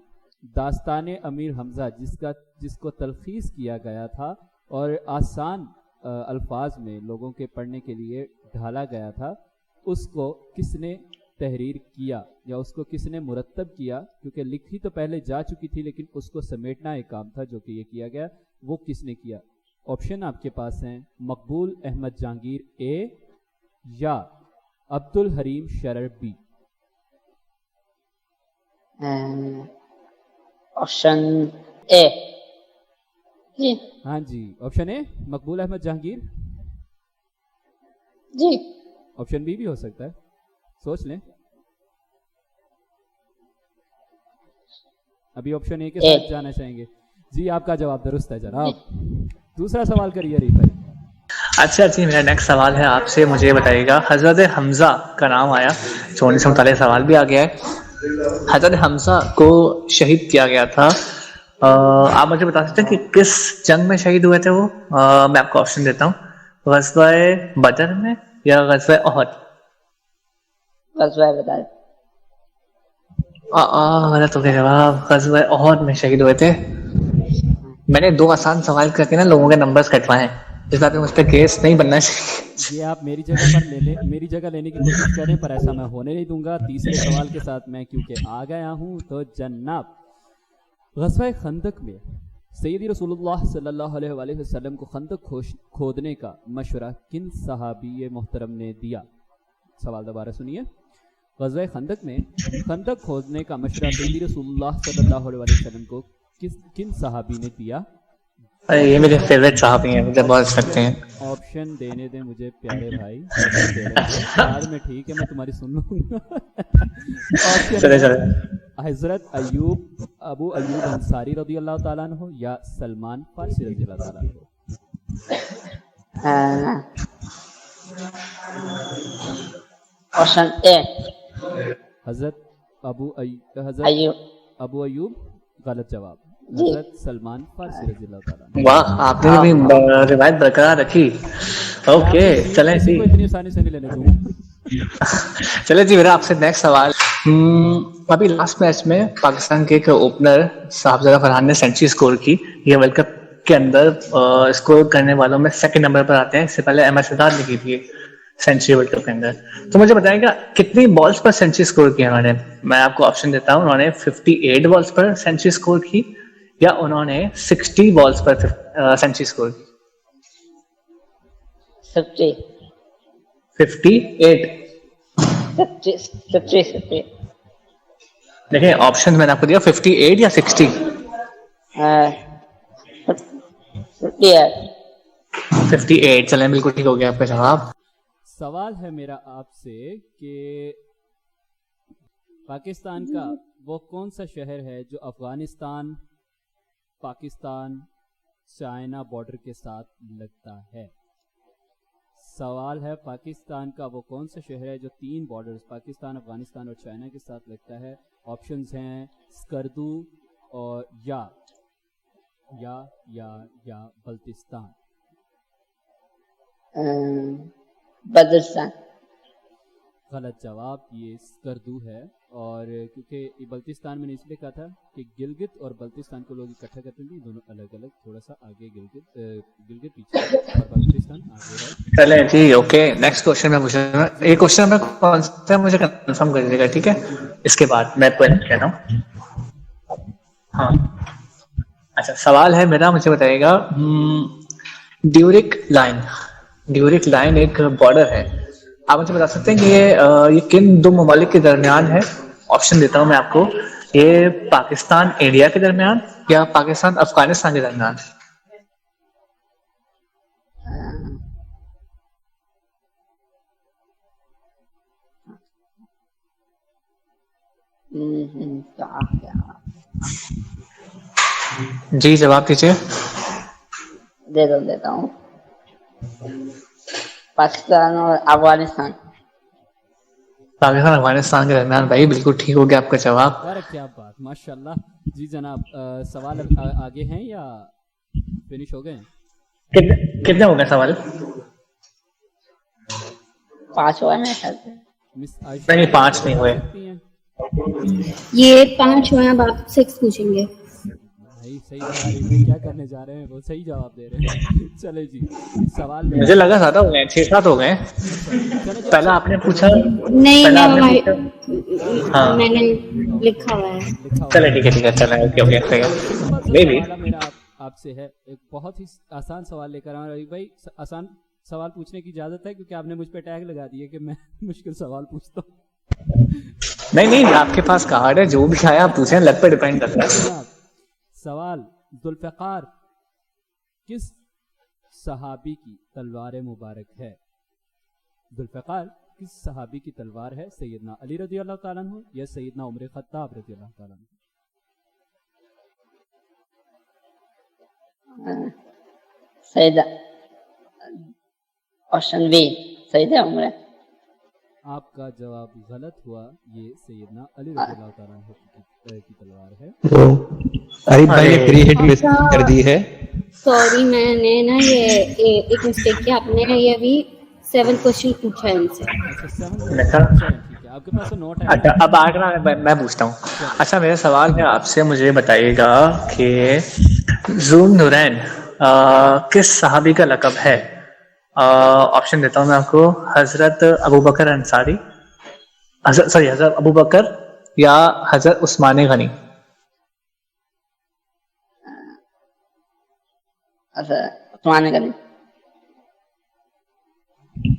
داستان امیر حمزہ جس کو تلخیص کیا گیا تھا اور آسان الفاظ میں لوگوں کے پڑھنے کے لیے ڈھالا گیا تھا, اس کو کس نے تحریر کیا یا اس کو کس نے مرتب کیا؟ کیونکہ لکھی تو پہلے جا چکی تھی لیکن اس کو سمیٹنا ایک کام تھا جو کہ یہ کیا گیا. وہ کس نے کیا؟ آپشن آپ کے پاس ہیں مقبول احمد جہانگیر اے یا عبد الحریم شرر بی. آپشن اے. جی ہاں جی, آپشن اے مقبول احمد جہانگیر. جی. آپشن بی بھی ہو سکتا ہے, سوچ لیں. ابھی آپشن اے کے ساتھ جانا چاہیں گے. جی آپ کا جواب درست ہے جناب. دوسرا سوال کریے ریف بھائی. اچھا جی, میرا نیکسٹ سوال ہے آپ سے. مجھے بتائیے گا حضرت حمزہ کا نام آیا, سونے سے متعلق سوال بھی آ گیا ہے. حضرت حمزہ کو شہید کیا گیا تھا, آپ مجھے بتا سکتے ہیں کہ کس جنگ میں شہید ہوئے تھے وہ؟ میں آپ کو آپشن دیتا ہوں, غزوہ بدر میں یا غزوہ احد؟ غزوہ بدر. غلط ہو گیا جواب. غزوہ احد میں شہید ہوئے تھے. میں نے 2 آسان سوال کر کے نا لوگوں کے نمبرز کٹوائے ہیں, اس بات میں مجھ پہ کیس نہیں بننا چاہیے. یہ آپ میری جگہ لینے کی کوشش کریں, پر ایسا میں ہونے نہیں دوں گا. تیسرے سوال کے ساتھ میں کیونکہ آ گیا ہوں, تو جناب غزوہ خندق میں سیدی رسول اللہ صلی اللہ علیہ وآلہ وسلم کو خندق کھودنے کا مشورہ کن صحابی محترم نے دیا؟ سوال دوبارہ سنیے. غزوہ خندق میں خندق کھودنے کا مشورہ سیدی رسول اللہ صلی اللہ علیہ وآلہ وسلم کو کن صحابی نے دیا؟ یہ میرے فیوریٹ صحابی ہیں, مجھے بہت سکتے ہیں. آپشن دینے دیں مجھے پیارے بھائی. بعد میں ٹھیک ہے, میں تمہاری سن لوں گا. حضرت ابو ایوب انصاری رضی اللہ تعالیٰ عنہ یا سلمان فارسی رضی اللہ تعالیٰ عنہ؟ آپشن اے حضرت ابو ایوب غلط جواب. حضرت سلمان فارسی رضی اللہ تعالیٰ عنہ. واہ آپ نے بھی روایت برقرار رکھی. اوکے چلیں جی, اتنی آسانی سے نہیں لینے دوں گا. چلے جی میرا آپ سے نیکسٹ سوال. ابھی لاسٹ میچ میں پاکستان کے ایک اوپنر صاحبزادہ فرحان نے سینچری اسکور کی. یہ ورلڈ کپ کے اندر اسکور کرنے والوں میں سیکنڈ نمبر پر آتے ہیں. اس سے پہلے احمد شہزاد نے کی تھی سینچری ورلڈ کپ کے اندر. تو مجھے بتائیں گا کتنی بالز پر سینچری اسکور کی انہوں نے. میں آپ کو آپشن دیتا ہوں. انہوں نے 58 بالز پر سینچری اسکور کی یا انہوں نے 60 بالز پر سینچری اسکور کی. 58. دیکھیں آپشن میں نے آپ کو دیا 58 یا 60. 58. چلیں بالکل ٹھیک ہو گیا آپ کا جواب. سوال ہے میرا آپ سے کہ پاکستان کا وہ کون سا شہر ہے جو افغانستان پاکستان چائنا بارڈر کے ساتھ لگتا ہے. سوال ہے پاکستان کا وہ کون سا شہر ہے جو 3 بارڈرز پاکستان افغانستان اور چائنا کے ساتھ لگتا ہے. آپشنز ہیں اسکردو اور یا بلتستان. بدرستان. غلط جواب. یہ اسکردو ہے. اور کیونکہ یہ بلتستان میں نے اس لیے کہا تھا کہ گلگت اور بلتستان کو لوگ اکٹھا کرتے ہیں, دونوں الگ الگ, تھوڑا سا آگے گلگت پیچھے اور بلتستان آگے ہے. چلیں جی اوکے. نیکسٹ کوشچن میں پوچھ رہا ہوں. یہ کوشچن میں کون سا ہے مجھے کنفرم کر دیجیے گا ٹھیک ہے. اس کے بعد میں پوائنٹ کہتا ہوں. ہاں اچھا سوال ہے میرا, مجھے بتائیے گا ڈیورک لائن ایک بارڈر ہے. آپ مجھے بتا سکتے ہیں کہ یہ کن 2 ممالک کے درمیان ہے. آپشن دیتا ہوں میں آپ کو. یہ پاکستان انڈیا کے درمیان یا پاکستان افغانستان کے درمیان. جی جواب دیجیے. دیتا ہوں پاکستان اور افغانستان. پاکستان افغانستان کے درمیان. بھائی بالکل ٹھیک ہو گیا آپ کا جواب. کیا بات, ماشاء اللہ. جی جناب سوال آگے ہیں یا فنش ہو گئے؟ کتنے ہو گئے سوال؟ 5 ہوئے ہیں. نہیں 5 نہیں ہوئے. یہ 5 ہوئے. اب آپ 6 پوچھیں گے. صحیح کیا کرنے جا رہے ہیں, وہ صحیح جواب دے رہے ہیں. چلے جی سوال مجھے لگا زیادہ ہو گئے, 6-7 ہو گئے. پہلا آپ نے پوچھا. نہیں میں نے لکھا ہوا ہے. چلے ٹھیک ہے چلیں اوکے. میرا آپ سے ہے ایک بہت ہی آسان سوال لے کر آؤں. ربیع بھائی آسان سوال پوچھنے کی اجازت ہے کیونکہ آپ نے مجھ پہ ٹیگ لگا دیے کہ میں مشکل سوال پوچھتا ہوں. نہیں آپ کے پاس کارڈ ہے, جو بھی آیا آپ پوچھیں, لگ پہ ڈیپینڈ کرتا ہے. سوال ذوالفقار کس صحابی کی تلوار مبارک ہے؟ ذوالفقار کس صحابی کی تلوار ہے؟ سیدنا علی رضی اللہ تعالیٰ عنہ یا سیدنا عمر خطاب رضی اللہ تعالیٰ عنہ؟ سیدہ آپشن بی سیدہ عمر. آپ کا جواب غلط ہوا. یہ سیدنا علی رضی اللہ تعالیٰ عنہ کی تلوار ہے. عارف بھائی نے پری ہٹ مس کر دی ہے. سوری میں نے نا یہ ایک مسٹیک کیا. آپ نے یہ ابھی 7 کوشچن پوچھا ہے ان سے. آپ کے پاس نوٹ ہے. اچھا اب آگرہ میں پوچھتا ہوں. اچھا میرا سوال ہے آپ سے, مجھے بتائیے گا کہ ذو نورین کس صحابی کا لقب ہے؟ آپشن دیتا ہوں میں آپ کو. حضرت ابوبکر انصاری, حضرت ابوبکر یا حضرت عثمان غنی. عثمان غنی.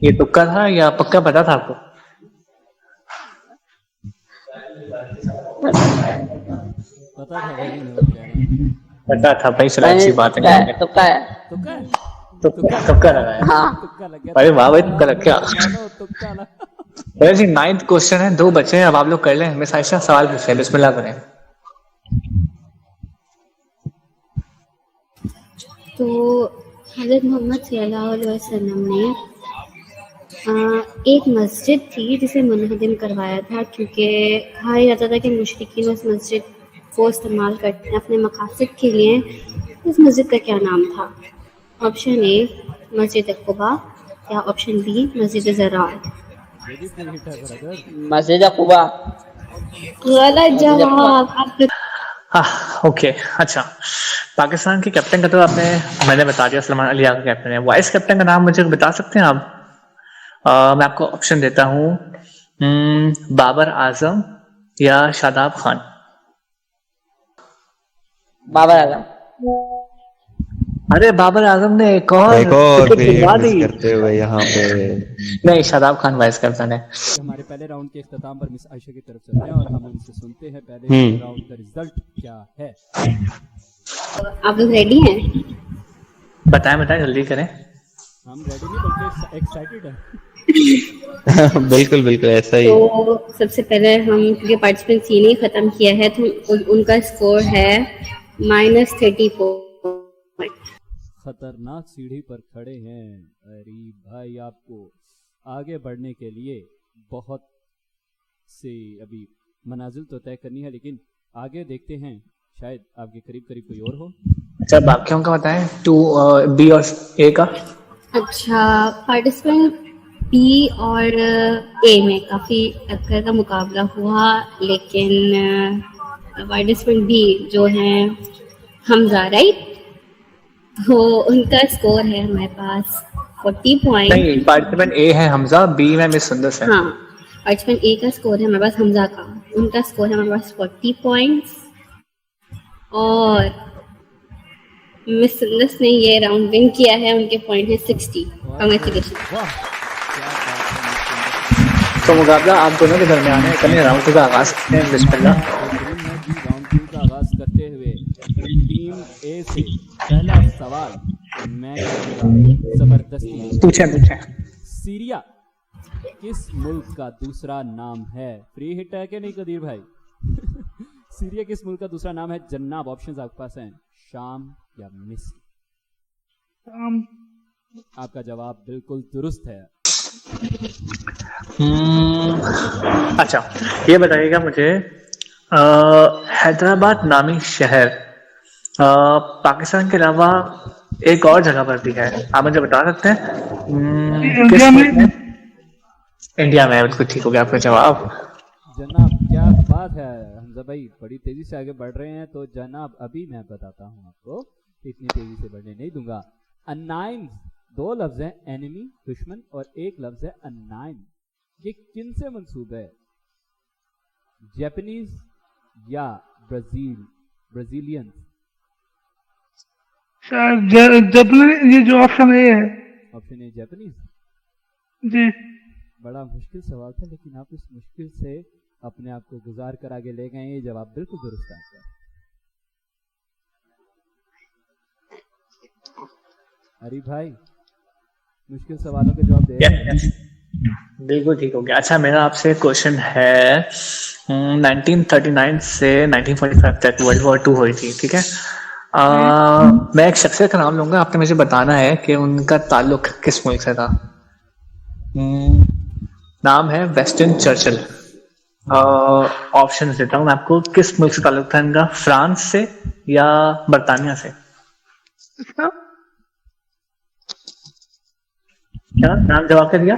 یہ تکا تھا یا پکا پتا تھا آپ کو؟ پتا تھا بھائی. چلا اچھی بات ہے. تکا لگایا. ارے واہ بھائی تکا لگ گیا. جی 9th کوشچن ہے, 2 بچے ہیں, اب آپ لوگ کر لیں. میں سائشہ سوال پوچھے, بسم اللہ کریں. تو حضرت محمد صلی اللہ علیہ وسلم نے ایک مسجد تھی جسے منہدم کروایا تھا, کیونکہ کہا جاتا تھا کہ مشرکین اس مسجد وہ استعمال کرتے ہیں اپنے مقاصد کے لیے، اس مسجد کا کیا نام تھا؟ آپشن اے مسجد قباء یا آپشن بی مسجد زرار؟ مسجد قباء. غلط جواب. آپ اوکے اچھا، پاکستان کے کیپٹن کا تو میں نے بتا دیا، سلمان علی کا کیپٹن ہے. وائس کیپٹن کا نام مجھے بتا سکتے ہیں آپ؟ میں آپ کو آپشن دیتا ہوں، بابر اعظم یا شاداب خان. بابر اعظم. ارے بابر اعظم نے ایک اور کرتے ہوئے یہاں پہ نہیں، شاداب خان وائس کیپٹن ہے. ہمارے پہلے راؤنڈ کے اختتام پر مس عائشہ کی طرف چلتے ہیں اور ہم ان سے سنتے ہیں پہلے راؤنڈ کا رزلٹ کیا ہے. آپ لوگ ریڈی ہیں؟ بتائیں جلدی کریں. ہم ریڈی نہیں بلکہ ایکسائٹیڈ ہیں. بالکل بالکل ایسا ہی. تو سب سے پہلے ہم کیونکہ پارٹیسپینٹ ہی نہیں ختم کیا ہے تو ان کا اسکور ہے -34. خطرناک سیڑھی پر کھڑے ہیں ارے بھائی. آپ کو آگے بڑھنے کے لیے بہت سے ابھی منازل تو طے کرنی ہے، لیکن آگے دیکھتے ہیں شاید آپ کے قریب کوئی اور ہو. اچھا باقیوں کا بتائیں، 2 بی اور اے کا. اچھا، پارٹیسپینٹ بی اور اے میں کافی ٹکر کا مقابلہ ہوا، لیکن پارٹیسپینٹ بی جو ہیں حمزہ، رائٹ، تو ان کا اسکور ہے ہمارے پاس 40 پوائنٹ. نہیں، پارٹیسپینٹ اے ہے حمزہ، بی میں مس سندس ہے. ہاں، پارٹیسپینٹ اے کا اسکور ہے ہمارے پاس حمزہ کا، ان کا اسکور ہے ہمارے پاس 40 پوائنٹس. اور مس سندس نے یہ راؤنڈ ون کیا ہے، ان کے پوائنٹ ہے 60. کنگریچولیشن. تو مقابلہ آپ دونوں کے درمیان ہے. چلیے راؤنڈ کا آغاز کرتے ہیں. بسم اللہ. راؤنڈ کا آغاز کرتے ہوئے ٹیم اے سے پہلا سوال میں زبردستی پوچھیں. سیریا کس ملک کا دوسرا نام ہے؟ فری ہٹ ہے کہ نہیں قدیر بھائی؟ سیریا کس ملک کا دوسرا نام ہے جناب؟ آپشنز آپ کے پاس ہیں، شام یا مصر. آپ کا جواب بالکل درست ہے. اچھا یہ بتائیے گا مجھے، حیدرآباد نامی شہر پاکستان کے علاوہ ایک اور جگہ پر بھی ہے، آپ مجھے بتا سکتے ہیں؟ انڈیا میں. بالکل ٹھیک ہو گیا آپ کا جواب. جناب کیا بات ہے حمزہ بھائی، بڑی تیزی سے آگے بڑھ رہے ہیں. تو جناب ابھی میں بتاتا ہوں آپ کو، اتنی تیزی سے بڑھنے نہیں دوں گا. انائن 2 لفظ ہیں، اینیمی دشمن، اور ایک لفظ ہے انائن. یہ کن سے منسوب ہے؟ جیپنیز یا برازیلین؟ یہ جو آپشن اے ہے. آپشن اے جیپنیز. جی بڑا مشکل سوال تھا، لیکن آپ اس مشکل سے اپنے آپ کو گزار کر آگے لے گئے. یہ جواب بالکل درست ہے. اری بھائی مشکل سوالوں کے جواب دے رہے ہیں. بالکل ٹھیک ہو گیا. اچھا میرا آپ سے کوشچن ہے، 1939 سے 1945 تک ورلڈ وار 2 ہوئی تھی، ٹھیک ہے؟ میں ایک شخصیت کا نام لوں گا، آپ نے مجھے بتانا ہے کہ ان کا تعلق کس ملک سے تھا. نام ہے ویسٹن چرچل. آپشن دیتا ہوں میں آپ کو، کس ملک سے تعلق تھا ان کا؟ فرانس سے یا برطانیہ سے؟ کیا نام جواب کر دیا؟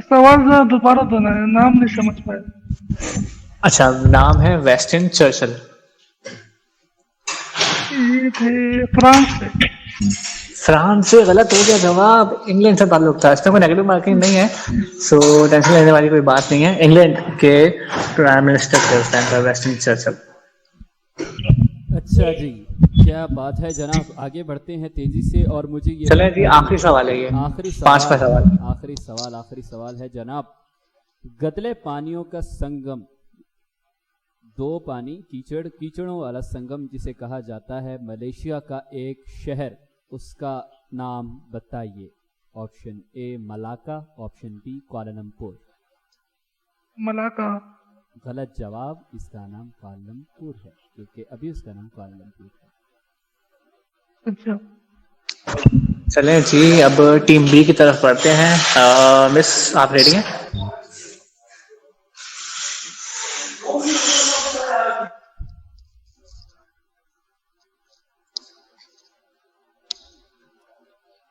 سوال دوبارہ دونا ہے، نام نہیں سمجھ پایا. اچھا نام ہے ویسٹن چرچل. یہ تھے فرانس سے. فرانس سے غلط ہو گیا جواب. انگلینڈ سے تعلق تھا. اس میں کوئی نیگیٹو مارکنگ نہیں ہے، سو ٹینشن لینے والی کوئی بات نہیں ہے. انگلینڈ کے پرائم منسٹر تھے اس ٹائم پر ویسٹن چرچل. اچھا جی کیا بات ہے جناب. آگے بڑھتے ہیں تیزی سے، اور مجھے یہ چلیں جی آخری سوال ہے، یہ آخری سوال ہے جناب. گدلے پانیوں کا سنگم، 2 پانی کیچڑوں والا سنگم جسے کہا جاتا ہے، ملیشیا کا ایک شہر، اس کا نام بتائیے. آپشن اے Malacca, option B Kuala Lumpur. Malacca. غلط جواب. اس کا نام کوالالمپور ہے، کیونکہ ابھی اس کا نام کوالالمپور ہے. اچھا چلیں جی اب ٹیم بی کی طرف بڑھتے ہیں. مس آپ ریڈی ہیں؟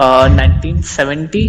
1970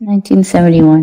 1971.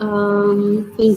20,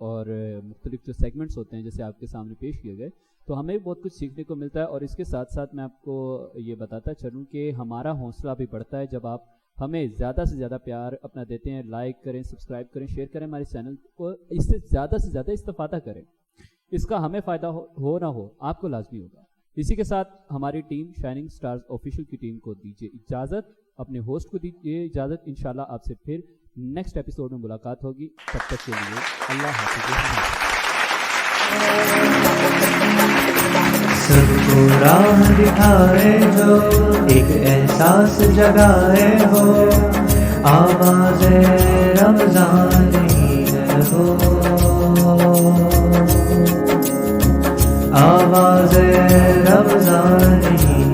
اور مختلف جو سیگمنٹس ہوتے ہیں جیسے آپ کے سامنے پیش کیے گئے، تو ہمیں بھی بہت کچھ سیکھنے کو ملتا ہے. اور اس کے ساتھ ساتھ میں آپ کو یہ بتاتا چلوں کہ ہمارا حوصلہ بھی بڑھتا ہے جب آپ ہمیں زیادہ سے زیادہ پیار اپنا دیتے ہیں. لائک کریں، سبسکرائب کریں، شیئر کریں ہمارے چینل کو، اس سے زیادہ استفادہ کریں. اس کا ہمیں فائدہ ہو نہ ہو آپ کو لازمی ہوگا. اسی کے ساتھ ہماری ٹیم شائننگ سٹارز آفیشیل کی ٹیم کو دیجیے اجازت، اپنے ہوسٹ کو دیجیے اجازت. انشاءاللہ آپ سے پھر نیکسٹ ایپیسوڈ میں ملاقات ہوگی. تب تک کے لیے اللہ حافظ. سب کو راہ دکھائے جو ایک احساس جگائے ہو، آواز رمضان ہی ہے وہ، آواز رمضان ہی